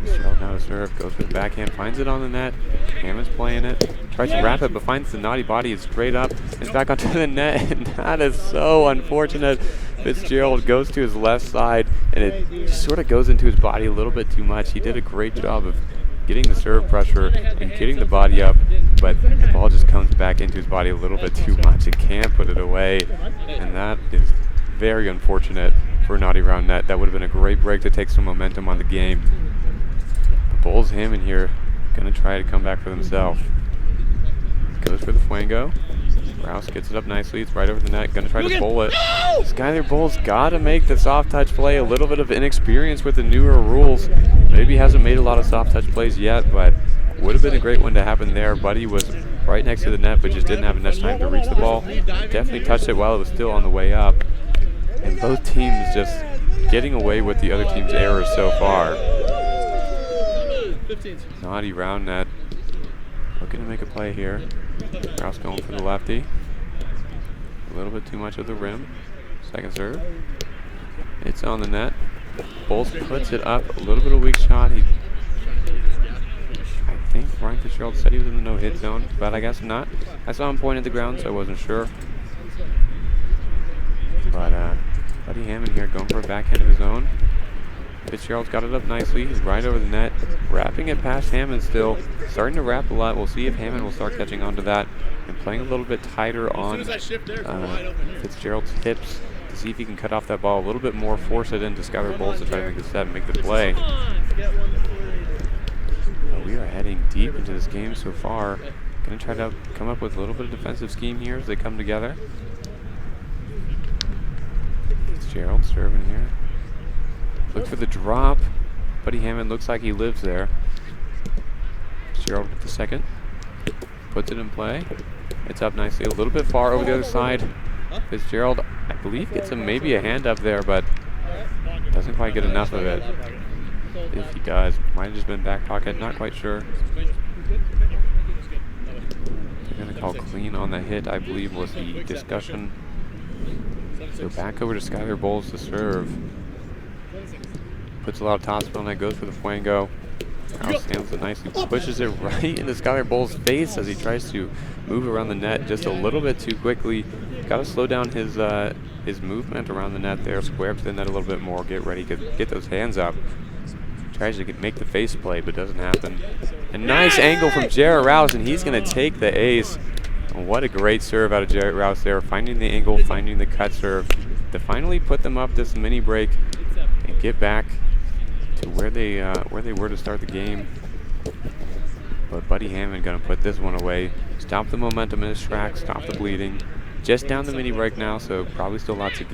Fitzgerald now to serve, goes for the backhand, finds it on the net. Hammon's playing it, tries to wrap it, but finds the Knotty body. It's straight up, it's back onto the net, and that is so unfortunate. Fitzgerald goes to his left side, and it just sort of goes into his body a little bit too much. He did a great job of getting the serve pressure and getting the body up, but the ball just comes back into his body a little bit too much. It can't put it away, and that is very unfortunate for Knotty round net. That would have been a great break to take some momentum on the game. But Boles Hammon here, gonna try to come back for themselves. Goes for the Fuego. Rouse gets it up nicely. It's right over the net. Gonna try to bowl it. Skyler Boles gotta make the soft touch play. A little bit of inexperience with the newer rules. Maybe hasn't made a lot of soft touch plays yet, but would have been a great one to happen there. Buddy was right next to the net, but just didn't have enough time to reach the ball. Definitely touched it while it was still on the way up. And both teams just getting away with the other team's errors so far. Knotty round net. Looking to make a play here. Rouse going for the lefty. A little bit too much of the rim. Second serve. It's on the net. Boles puts it up. A little bit of weak shot. I think Brian Fitzgerald said he was in the no-hit zone, but I guess not. I saw him point at the ground, so I wasn't sure. But Buddy Hammon here going for a backhand of his own. Fitzgerald's got it up nicely. He's right over the net. Wrapping it past Hammon still. Starting to wrap a lot. We'll see if Hammon will start catching on to that. And playing a little bit tighter on Fitzgerald's hips to see if he can cut off that ball a little bit more, force it into Skyler Boles to try to make the set and make the play. We are heading deep into this game so far. Going to try to come up with a little bit of defensive scheme here as they come together. Fitzgerald serving here. Look for the drop. Buddy Hammon looks like he lives there. Fitzgerald with the second. Puts it in play. It's up nicely. A little bit far over the other side. Fitzgerald, I believe, gets him maybe a hand up there, but doesn't quite get enough of it. If he does, might have just been back pocket, not quite sure. They're going to call clean on the hit, I believe, was the discussion. So back over to Skyler Boles to serve. Puts a lot of topspin on that, goes for the Fuego. Rouse handles it nicely, pushes it right into Skyler Boles' face as he tries to move around the net just a little bit too quickly. Got to slow down his movement around the net there, square up to the net a little bit more, get ready, get those hands up. Tries to make the face play, but doesn't happen. A nice angle from Jarrett Rouse, and he's going to take the ace. What a great serve out of Jarrett Rouse there, finding the angle, finding the cut serve to finally put them up this mini break and get back to where they were to start the game. But Buddy Hammon going to put this one away, stop the momentum in his tracks, stop the bleeding. Just down the mini break now, so probably still lots of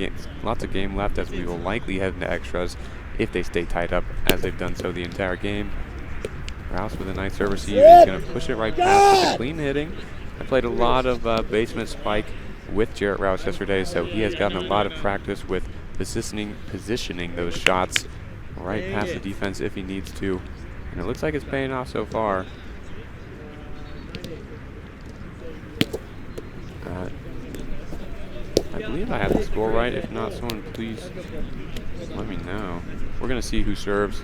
game left as we will likely head into extras if they stay tied up as they've done so the entire game. Rouse with a nice serve receive. He's going to push it right past with the clean hitting. I played a lot of basement spike with Jarrett Rouse yesterday, so he has gotten a lot of practice with positioning those shots right past the defense if he needs to. And it looks like it's paying off so far. I believe I have the score right. If not, someone please let me know. We're gonna see who serves.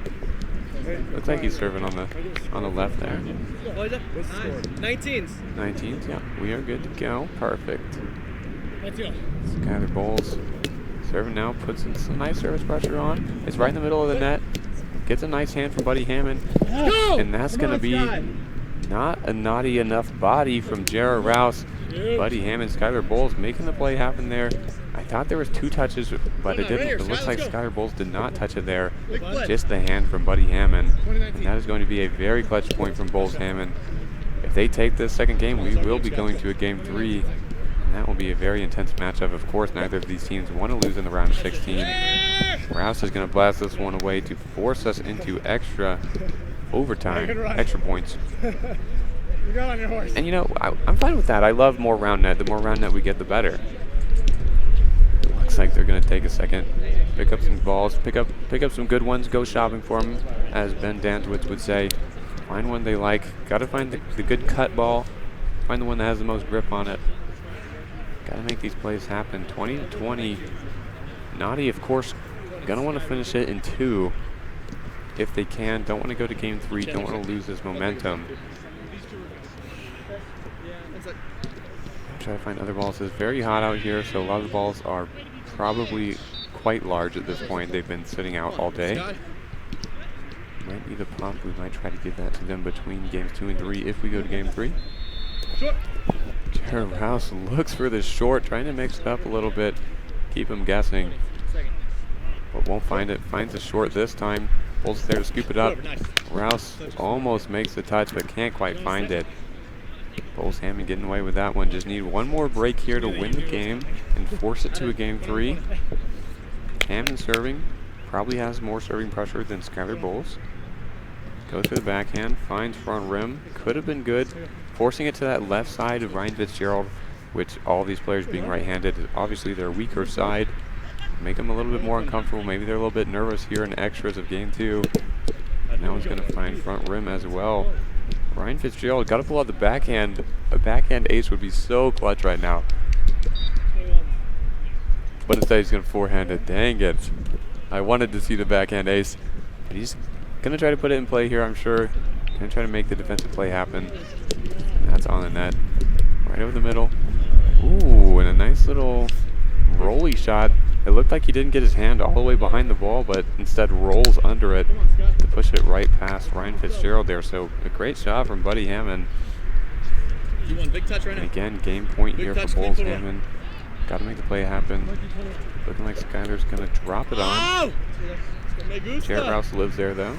Looks like he's serving on the left there. What is it? What's the score? 19s. 19s, yeah. We are good to go. Perfect. Let's go. Skyler Boles serving now, puts in some nice service pressure on. It's right in the middle of the net. Gets a nice hand from Buddy Hammon. And that's gonna be not a naughty enough body from Jarrett Rouse. Buddy Hammon, Skyler Boles making the play happen there. I thought there was 2 touches, but it didn't. It looks like Skyler Boles did not touch it there. Just the hand from Buddy Hammon. And that is going to be a very clutch point from Boles Hammon. If they take this second game, we will be going to a game 3. And that will be a very intense matchup. Of course, neither of these teams want to lose in the round of 16. Rouse is going to blast this one away to force us into extra overtime, extra points. And you know, I'm fine with that. I love more round net. The more round net we get, the better. It looks like they're going to take a second, pick up some balls, pick up some good ones, go shopping for them, as Ben Dantowitz would say. Find one they like. Got to find the good cut ball. Find the one that has the most grip on it. Got to make these plays happen. 20-20. Knotty, of course, going to want to finish it in 2 if they can. Don't want to go to game 3. Don't want to lose this momentum. Try to find other balls. It's very hot out here, so a lot of the balls are probably quite large at this point. They've been sitting out all day. Might need a pump. We might try to give that to them between games 2 and 3 if we go to game 3. Jarrett Rouse looks for the short, trying to mix it up a little bit, keep him guessing. but won't find it. Finds it short this time. Boles there to scoop it up. Rouse almost makes the touch, but can't quite find it. Boles Hammon getting away with that one. Just need one more break here to win the game and force it to a game 3. Hammon serving. Probably has more serving pressure than Skylar Boles. Goes for the backhand. Finds front rim. Could have been good. Forcing it to that left side of Ryan Fitzgerald, which all these players being right-handed, obviously their weaker side. Make them a little bit more uncomfortable. Maybe they're a little bit nervous here in extras of game 2. Now he's going to find front rim as well. Ryan Fitzgerald got to pull out the backhand. A backhand ace would be so clutch right now. But instead he's going to forehand it. Dang it. I wanted to see the backhand ace. But he's going to try to put it in play here, I'm sure. Going to try to make the defensive play happen. And that's on the net. Right over the middle. Ooh, and a nice little rolly shot. It looked like he didn't get his hand all the way behind the ball, but instead rolls under it to push it right past Ryan Fitzgerald there. So a great shot from Buddy Hammon. And again, game point here for Boles Hammon. Got to make the play happen. Looking like Skylar's going to drop it on. Jared Rouse lives there though.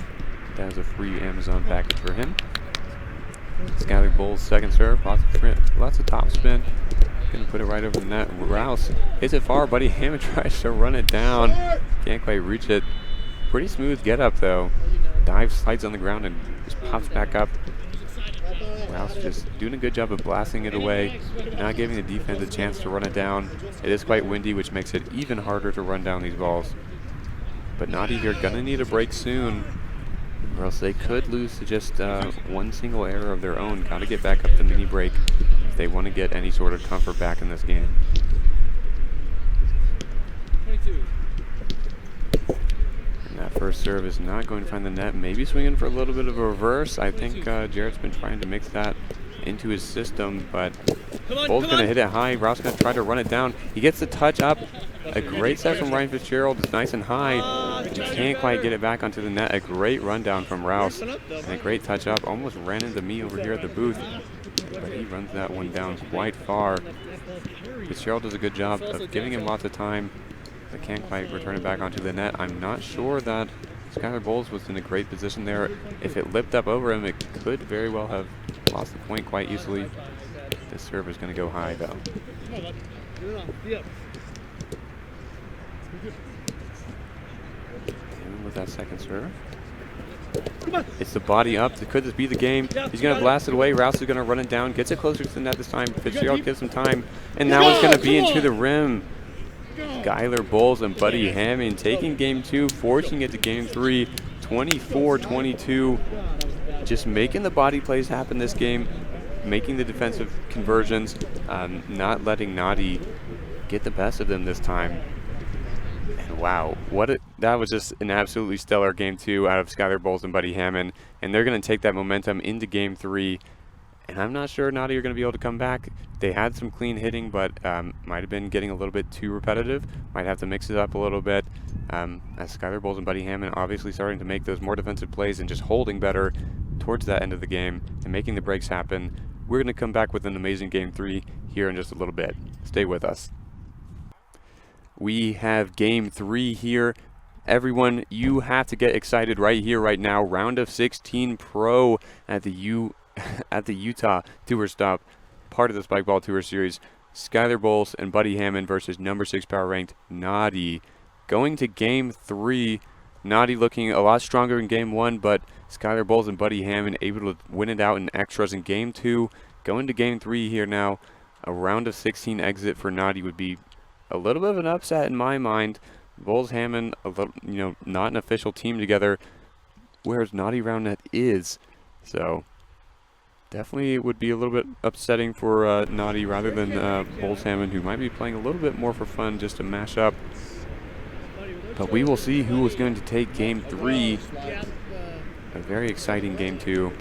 That is a free Amazon package for him. Skylar Boles second serve. Lots of top spin. Gonna put it right over the net. Rouse hits it far. Buddy Hammon tries to run it down. Can't quite reach it. Pretty smooth get up though. Dives, slides on the ground, and just pops back up. Rouse just doing a good job of blasting it away, not giving the defense a chance to run it down. It is quite windy, which makes it even harder to run down these balls. But Knotty here gonna need a break soon, or else they could lose to just one single error of their own. Gotta get back up the mini break if they want to get any sort of comfort back in this game. 22. And that first serve is not going to find the net. Maybe swinging for a little bit of a reverse. I think Jarrett's been trying to mix that into his system, but Boles going to hit it high. Rouse going to try to run it down. He gets the touch up. A great set from Ryan Fitzgerald. It's nice and high. But he can't quite get it back onto the net. A great rundown from Rouse. And a great touch up. Almost ran into me over here at the booth. But he runs that one down quite far. Fitzgerald does a good job of giving him lots of time, but can't quite return it back onto the net. I'm not sure that Skylar Boles was in a great position there. If it lipped up over him, it could very well have lost the point quite easily. This serve is going to go high though. And with that second serve. It's the body up. Could this be the game? He's going to blast it away. Rouse is going to run it down. Gets it closer to the net this time. Fitzgerald gives him time. And that one's going to be into the rim. Skylar Boles and Buddy Hammon taking game 2, forcing it to game 3, 24-22. Just making the body plays happen this game, making the defensive conversions, not letting Knotty get the best of them this time. And wow, that was just an absolutely stellar game 2 out of Skylar Boles and Buddy Hammon, and they're going to take that momentum into game 3. And I'm not sure Knotty are going to be able to come back. They had some clean hitting, but might have been getting a little bit too repetitive. Might have to mix it up a little bit. As Skylar Boles and Buddy Hammon obviously starting to make those more defensive plays and just holding better towards that end of the game and making the breaks happen. We're going to come back with an amazing game 3 here in just a little bit. Stay with us. We have game 3 here. Everyone, you have to get excited right here, right now. Round of 16 Pro at the Utah Tour Stop, part of the Spike Ball Tour Series. Skylar Boles and Buddy Hammon versus number 6 power ranked Knotty. Going to game 3, Knotty looking a lot stronger in game 1, but Skylar Boles and Buddy Hammon able to win it out in extras in game 2. Going to game 3 here now. A round of 16 exit for Knotty would be a little bit of an upset in my mind. Boles Hammon, not an official team together, whereas Knotty roundnet is. So definitely it would be a little bit upsetting for Knotty rather than Boles Hammon, who might be playing a little bit more for fun just to mash up. But we will see who is going to take game 3. A very exciting game 2.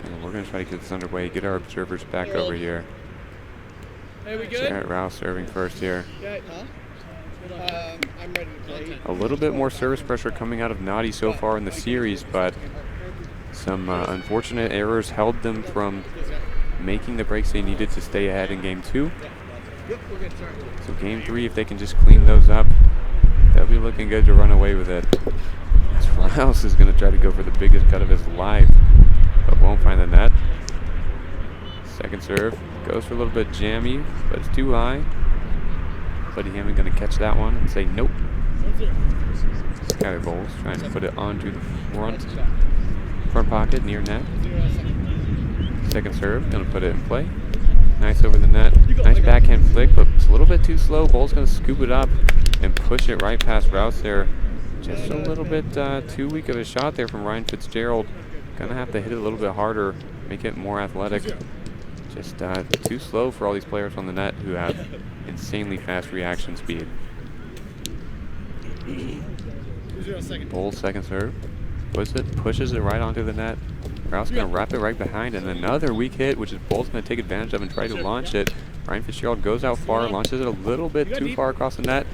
And we're going to try to get this underway, get our observers back over here. Hey, we good? Jarrett Rouse serving first here. I'm ready to play. A little bit more service pressure coming out of Knotty so far in the series, but some unfortunate errors held them from making the breaks they needed to stay ahead in game 2. So game 3, if they can just clean those up, They'll be looking good to run away with it. As Rouse is going to try to go for the biggest cut of his life, but won't find the net. Second serve goes for a little bit jammy, but it's too high. Buddy Hammon going to catch that one and say nope. Skyler Boles trying to put it onto the front pocket near net. Second serve, going to put it in play. Nice over the net. Nice backhand flick, but it's a little bit too slow. Boles going to scoop it up and push it right past Rouse there. Just a little bit too weak of a shot there from Ryan Fitzgerald. Going to have to hit it a little bit harder, make it more athletic. Just too slow for all these players on the net who have insanely fast reaction speed. Boles second serve. Pushes it right onto the net. Rouse going to wrap it right behind, and another weak hit, which is Boles going to take advantage of and try to launch it. Ryan Fitzgerald goes out far, launches it a little bit too far across the net.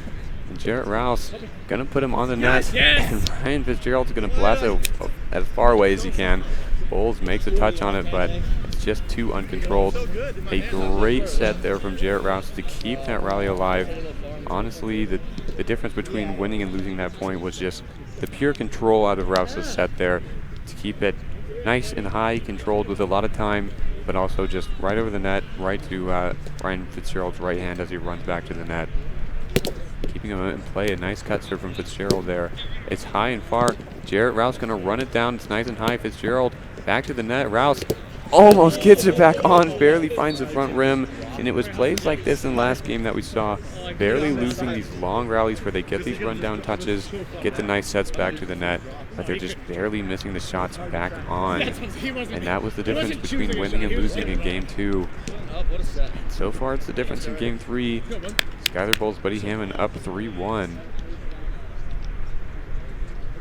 And Jarrett Rouse going to put him on the net. And Ryan Fitzgerald's going to blast it as far away as he can. Boles makes a touch on it, but it's just too uncontrolled. A great set there from Jarrett Rouse to keep that rally alive. Honestly, the difference between winning and losing that point was just the pure control out of Rouse's set there to keep it nice and high, controlled with a lot of time, but also just right over the net, right to Ryan Fitzgerald's right hand as he runs back to the net. Keeping him in play, a nice cut serve from Fitzgerald there. It's high and far. Jarrett Rouse going to run it down. It's nice and high. Fitzgerald back to the net. Rouse almost gets it back on, barely finds the front rim. And it was plays like this in last game that we saw, barely losing these long rallies where they get these rundown touches, get the nice sets back to the net, but they're just barely missing the shots back on. And that was the difference between winning and losing in Game 2. So far, it's the difference in Game 3. Skyler Boles, Buddy Hammon up 3-1.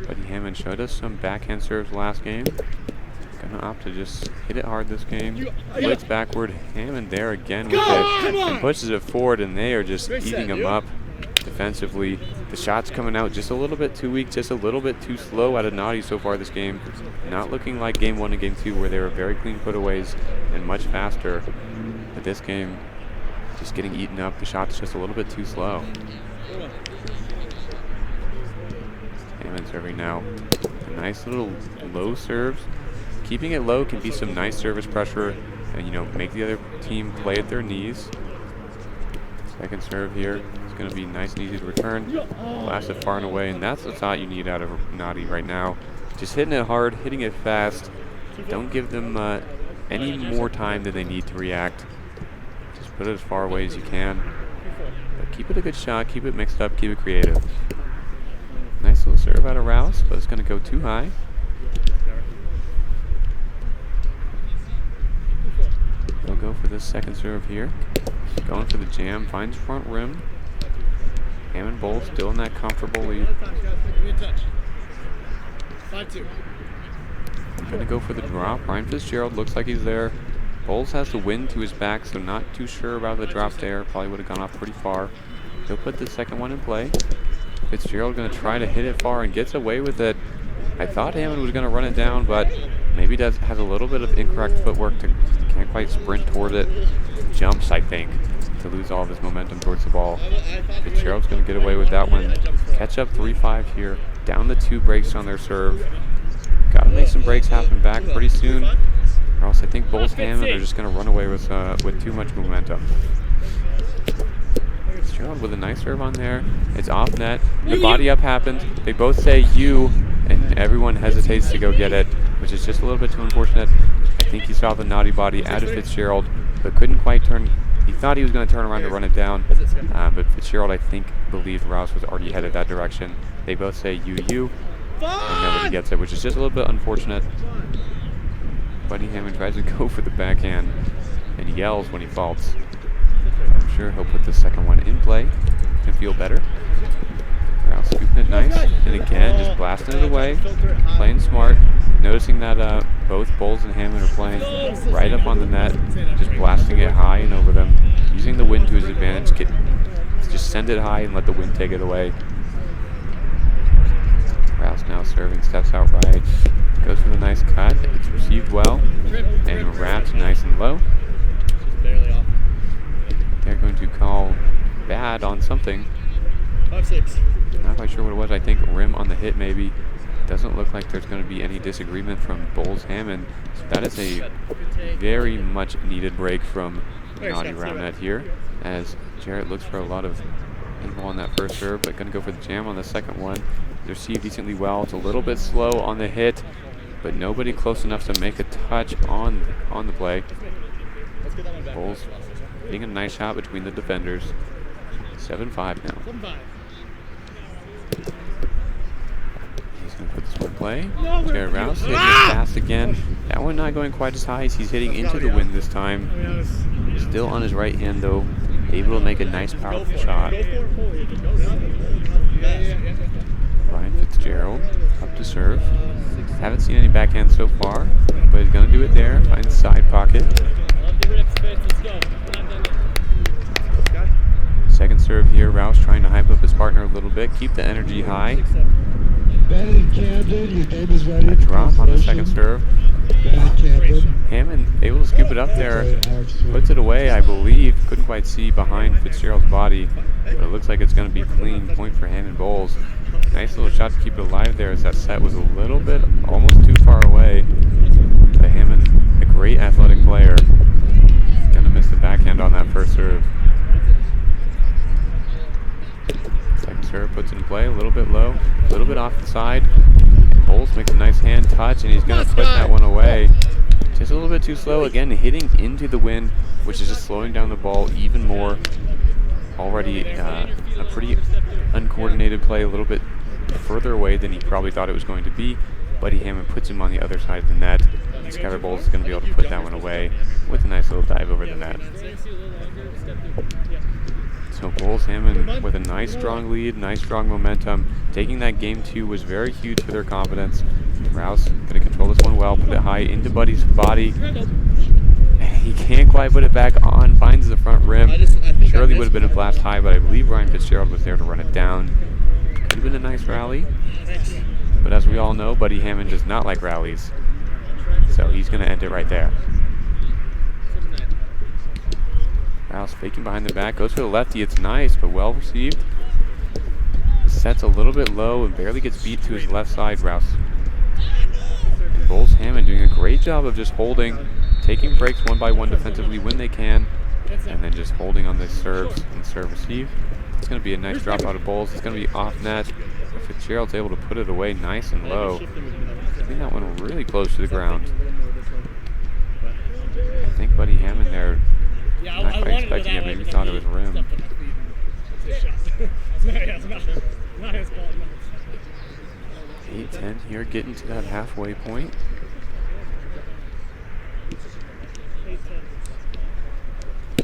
Buddy Hammon showed us some backhand serves last game. Gonna opt to just hit it hard this game. Blitz backward. Hammon there again with it. And pushes it forward, and they are just eating him up defensively. The shot's coming out just a little bit too weak, just a little bit too slow out of Knotty so far this game. Not looking like Game 1 and Game 2 where they were very clean putaways and much faster. But this game, just getting eaten up. The shot's just a little bit too slow. Hammon serving now. A nice little low serves. Keeping it low can be some nice service pressure and, you know, make the other team play at their knees. Second serve here. It's going to be nice and easy to return. Blast it far and away, and that's the shot you need out of Knotty right now. Just hitting it hard, hitting it fast. Don't give them any more time than they need to react. Just put it as far away as you can. But keep it a good shot, keep it mixed up, keep it creative. Nice little serve out of Rouse, but it's going to go too high. They'll go for this second serve here. Going for the jam, finds front rim. Hammon Boles still in that comfortable lead. Gonna go for the drop. Ryan Fitzgerald looks like he's there. Boles has the wind to his back, so not too sure about the drop there. Probably would have gone off pretty far. He'll put the second one in play. Fitzgerald gonna try to hit it far and gets away with it. I thought Hammon was gonna run it down, but maybe has a little bit of incorrect footwork, can't quite sprint toward it. Jumps, I think, to lose all of his momentum towards the ball. Fitzgerald's going to get away with that one. Catch up 3-5 here. Down the 2 breaks on their serve. Got to make some breaks happen back pretty soon, or else I think Boles Hammon are just going to run away with too much momentum. Fitzgerald with a nice serve on there. It's off net. The body up happens. They both say you, and everyone hesitates to go get it, which is just a little bit too unfortunate. I think he saw the Knotty body out of Fitzgerald, but couldn't quite turn. He thought he was going to turn around to run it down, but Fitzgerald, I think, believed Rouse was already headed that direction. They both say you, and nobody gets it, which is just a little bit unfortunate. Buddy Hammon tries to go for the backhand and yells when he faults. I'm sure he'll put the second one in play and feel better. Rouse scooping it nice, and again, just blasting it away, playing smart, noticing that both Boles and Hammon are playing right up on the net, just blasting it high and over them, using the wind to his advantage, just send it high and let the wind take it away. Rouse now serving, steps out right, goes for the nice cut, it's received well, and wrapped nice and low. They're going to call bad on something. 5-6. Not quite sure what it was. I think rim on the hit maybe. Doesn't look like there's going to be any disagreement from Boles Hammon. So that is a very much needed break from Knotty roundnet here, as Jarrett looks for a lot of aim on that first serve, but going to go for the jam on the second one. They received decently well. It's a little bit slow on the hit, but nobody close enough to make a touch on the play. Boles hitting a nice shot between the defenders. 7-5 now. 7-5. He's going to put this one in play. Jarrett Rouse hitting it fast again. That one not going quite as high as he's hitting into the wind this time. Still on his right hand though. Able to make a nice powerful shot. Ryan Fitzgerald up to serve. Haven't seen any backhand so far, but he's going to do it there. Finds side pocket. Second serve here. Rouse trying to hype up his partner a little bit. Keep the energy high. Bennett and Camden, your game is ready. A drop on the second serve. Bennett and Camden. Hammon able to scoop it up there. Puts it away, I believe. Couldn't quite see behind Fitzgerald's body, but it looks like it's going to be clean. Point for Hammon Boles. Nice little shot to keep it alive there, as that set was a little bit almost too far away. But Hammon, a great athletic player, going to miss the backhand on that first serve. Second serve puts it in play, a little bit low, a little bit off the side. Boles makes a nice hand touch, and he's going to put that one away. Just a little bit too slow. Again, hitting into the wind, which is just slowing down the ball even more. Already a pretty uncoordinated play, a little bit further away than he probably thought it was going to be. Buddy Hammon puts him on the other side of the net, and Skylar Boles is going to be able to put that one away with a nice little dive over the net. So Boles Hammon with a nice strong lead, nice strong momentum. Taking that game 2 was very huge for their confidence. Rouse going to control this one well, put it high into Buddy's body. He can't quite put it back on, finds the front rim. Surely would have been a blast high, but I believe Ryan Fitzgerald was there to run it down. Could have been a nice rally, but as we all know, Buddy Hammon does not like rallies. So he's going to end it right there. Rouse faking behind the back, goes for the lefty. It's nice, but well received. The set's a little bit low and barely gets beat to his left side. Rouse. And Boles Hammon doing a great job of just holding, taking breaks one by one defensively when they can, and then just holding on the serves and serve receive. It's going to be a nice drop out of Boles. It's going to be off net. Fitzgerald's able to put it away nice and low. I think that one really close to the ground. I think Buddy Hammon there, not quite expecting it, maybe thought it was rim. 8-10 here, getting to that halfway point.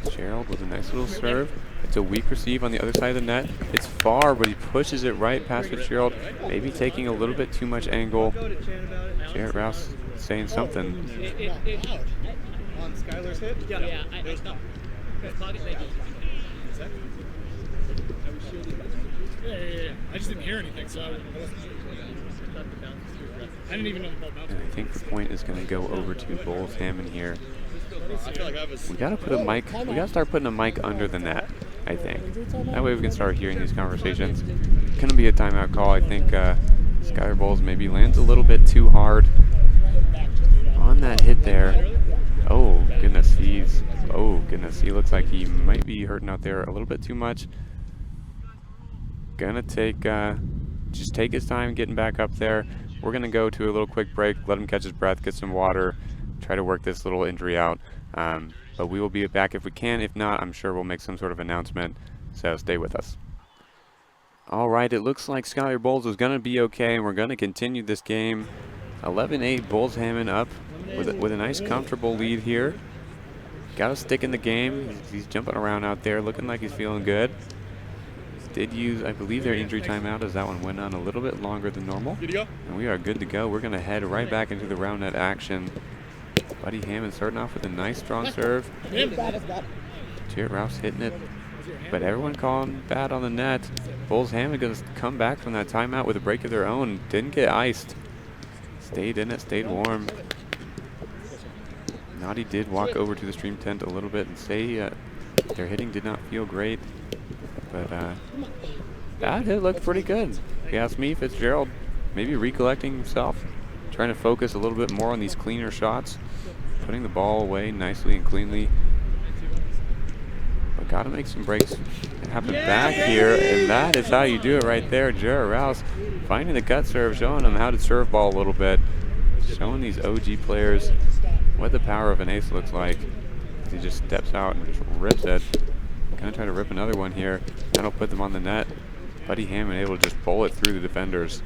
Gerald with a nice little serve. It's a weak receive on the other side of the net. It's far, but he pushes it right past Fitzgerald, maybe taking a little bit too much angle. Jarrett Rouse saying something. On Skylar's hit? Yeah, I know. Yeah. I just didn't hear anything, so I didn't even know the ball bounced. And I think the point is going to go over to Boles Hammon here. We gotta put a mic. We gotta start putting a mic under the net, I think. That way we can start hearing these conversations. Gonna be a timeout call. I think Skylar Boles maybe lands a little bit too hard on that hit there. Oh goodness, he looks like he might be hurting out there a little bit too much. Gonna just take his time getting back up there. We're gonna go to a little quick break, let him catch his breath, get some water, try to work this little injury out. But we will be back if we can. If not, I'm sure we'll make some sort of announcement. So stay with us. All right, it looks like Skylar Boles is going to be okay, and we're going to continue this game. 11-8, Boles Hammon up with a nice comfortable lead here. Got to stick in the game. He's jumping around out there, looking like he's feeling good. Did use, I believe, their injury timeout as that one went on a little bit longer than normal. And we are good to go. We're going to head right back into the round net action. Buddy Hammon starting off with a nice strong serve. Jarrett Rouse hitting it, but everyone calling bad on the net. Boles Hammon going to come back from that timeout with a break of their own. Didn't get iced. Stayed in it, stayed warm. Knotty did walk over to the stream tent a little bit and say their hitting did not feel great, but That hit looked pretty good. If you ask me, Fitzgerald maybe recollecting himself, trying to focus a little bit more on these cleaner shots, putting the ball away nicely and cleanly. But got to make some breaks happen back here, and that is how you do it right there. Jared Rouse finding the gut serve, showing them how to serve ball a little bit, showing these OG players what the power of an ace looks like. He just steps out and just rips it. Gonna try to rip another one here. That'll put them on the net. Buddy Hammon able to just bowl it through the defenders.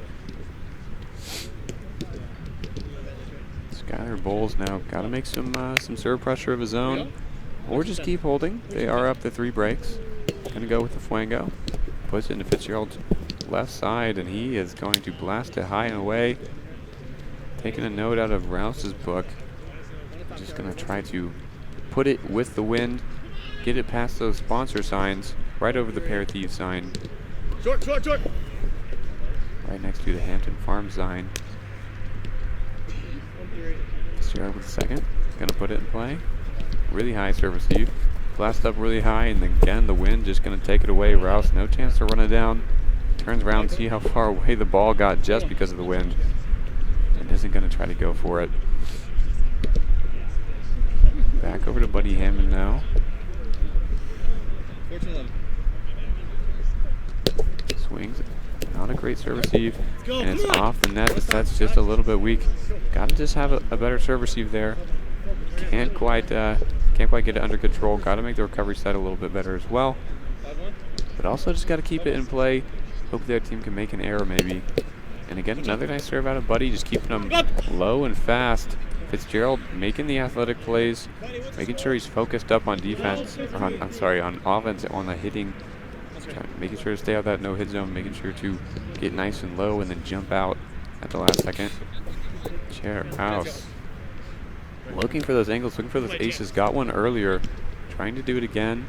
Skyler Boles now got to make some serve pressure of his own, or just keep holding. They are up to 3 breaks. Gonna go with the Fuego. Puts it into Fitzgerald's left side, and he is going to blast it high and away. Taking a note out of Rouse's book. Just gonna try to put it with the wind, get it past those sponsor signs, right over the pair Thieves sign. Short. Right next to the Hampton Farms sign. Stuart with the second. Gonna put it in play. Really high serve receive. Blast up really high, and again the wind just gonna take it away. Rouse, no chance to run it down. Turns around, see how far away the ball got just because of the wind. And isn't gonna try to go for it. Back over to Buddy Hammon now. Swings. Not a great serve receive. And it's off the net. The set's just a little bit weak. Gotta just have a better serve receive there. Can't quite get it under control. Gotta make the recovery set a little bit better as well. But also just gotta keep it in play. Hope their team can make an error maybe. And again, another nice serve out of Buddy, just keeping them low and fast. Fitzgerald making the athletic plays, making sure he's focused up on defense, or on offense, on the hitting, making sure to stay out that no-hit zone, making sure to get nice and low and then jump out at the last second. Jared Rouse looking for those angles, looking for those aces. Got one earlier, trying to do it again.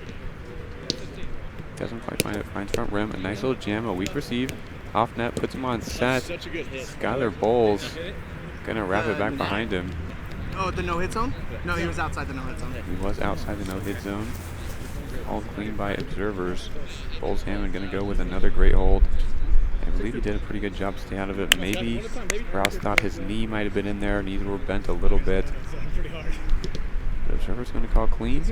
Doesn't quite find it, finds front rim. A nice little jam, a weak receive. Off net, puts him on set. Skyler Boles gonna wrap it back behind him. Oh, the no-hit zone? No, he was outside the no-hit zone. He was outside the no-hit zone. All clean by observers. Boles Hammon gonna go with another great hold. I believe he did a pretty good job to stay out of it. Maybe Rouse thought his knee might have been in there. Knees were bent a little bit. The observer's gonna call clean.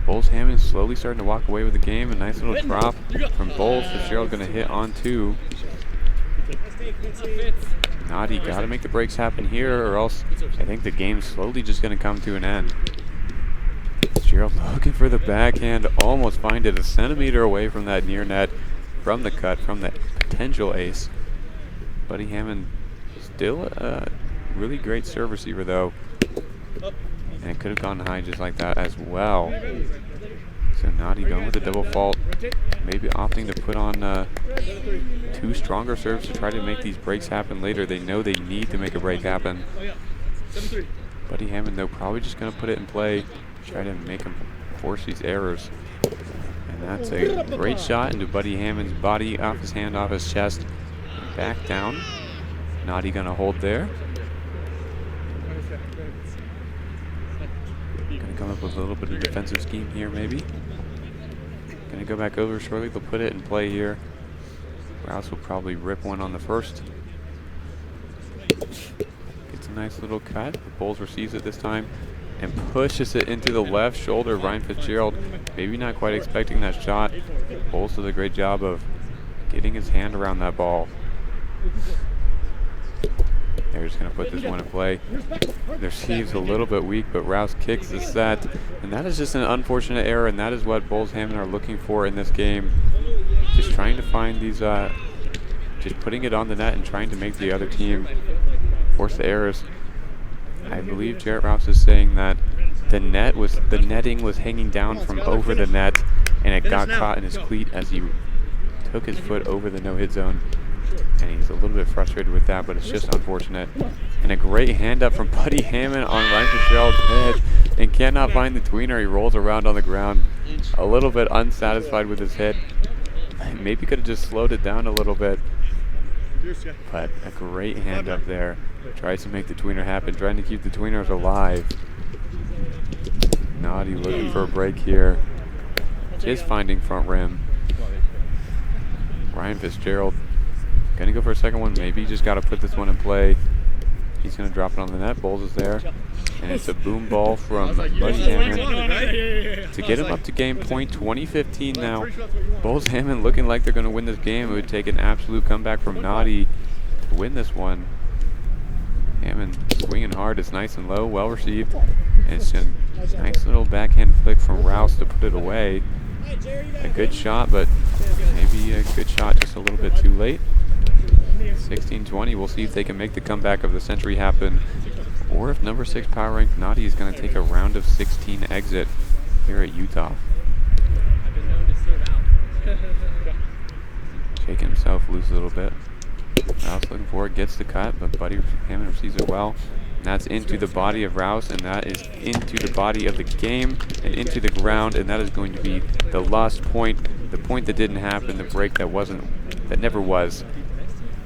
Boles Hammon slowly starting to walk away with the game. A nice little drop from Boles. Fitzgerald gonna hit on 2. Knotty got to make the breaks happen here, or else I think the game's slowly just going to come to an end. Fitzgerald looking for the backhand, almost find it a centimeter away from that near net, from the cut, from that potential ace. Buddy Hammon still a really great serve receiver though, and it could have gone high just like that as well. So Knotty going with a double fault, maybe opting to put on 2 stronger serves to try to make these breaks happen later. They know they need to make a break happen. Buddy Hammon though probably just going to put it in play, try to make him force these errors. And that's a great shot into Buddy Hammon's body, off his hand, off his chest, and back down. Knotty going to hold there. Going to come up with a little bit of defensive scheme here maybe. Going to go back over shortly. They'll put it in play here. Rouse will probably rip one on the first. Gets a nice little cut. The Boles receives it this time and pushes it into the left shoulder. Ryan Fitzgerald maybe not quite expecting that shot. Boles does a great job of getting his hand around that ball. They're just going to put this one in play. Their receive's a little bit weak, but Rouse kicks the set. And that is just an unfortunate error, and that is what Boles Hammon are looking for in this game. Just trying to find these, just putting it on the net and trying to make the other team force the errors. I believe Jared Rouse is saying that the netting was hanging down from over the net, and it got caught in his cleat as he took his foot over the no-hit zone. And he's a little bit frustrated with that, but it's just unfortunate. And a great hand up from Buddy Hammon on Ryan Fitzgerald's head, and cannot find the tweener. He rolls around on the ground, a little bit unsatisfied with his hit. Maybe could have just slowed it down a little bit, but a great hand up there. Tries to make the tweener happen, trying to keep the tweeners alive. Knotty looking for a break here. Just finding front rim. Ryan Fitzgerald gonna go for a second one. Maybe just got to put this one in play. He's gonna drop it on the net. Boles is there, and it's a boom ball from Buddy Hammon to get him up to game point. 20-15 now. Boles Hammon looking like they're gonna win this game. It would take an absolute comeback from Knotty to win this one. Hammon swinging hard. It's nice and low, well received, and it's a nice little backhand flick from Rouse to put it away. A good shot, but maybe a good shot just a little bit too late. 16-20. We'll see if they can make the comeback of the century happen, or if number 6 power ranked Knotty is going to take a round of 16 exit here at Utah. Shaking himself loose a little bit. Rouse looking for it, gets the cut, but Buddy Hammon receives it well. And that's into the body of Rouse, and that is into the body of the game and into the ground, and that is going to be the lost point, the point that didn't happen, the break that never was.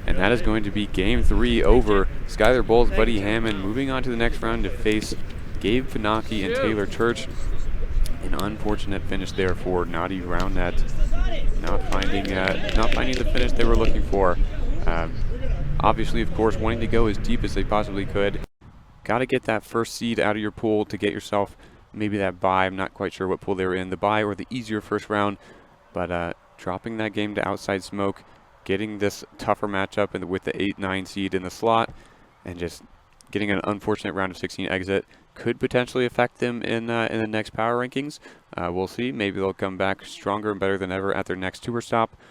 And that is going to be game 3 over. Skylar Boles, Buddy Hammon moving on to the next round to face Gabe Finocchi and Taylor Church. An unfortunate finish there for Knotty roundnet. Not finding the finish they were looking for. Obviously, of course, wanting to go as deep as they possibly could. Got to get that first seed out of your pool to get yourself maybe that bye. I'm not quite sure what pool they were in, the bye or the easier first round. But dropping that game to outside smoke, getting this tougher matchup with the 8-9 seed in the slot, and just getting an unfortunate round of 16 exit could potentially affect them in the next power rankings. We'll see. Maybe they'll come back stronger and better than ever at their next tour stop.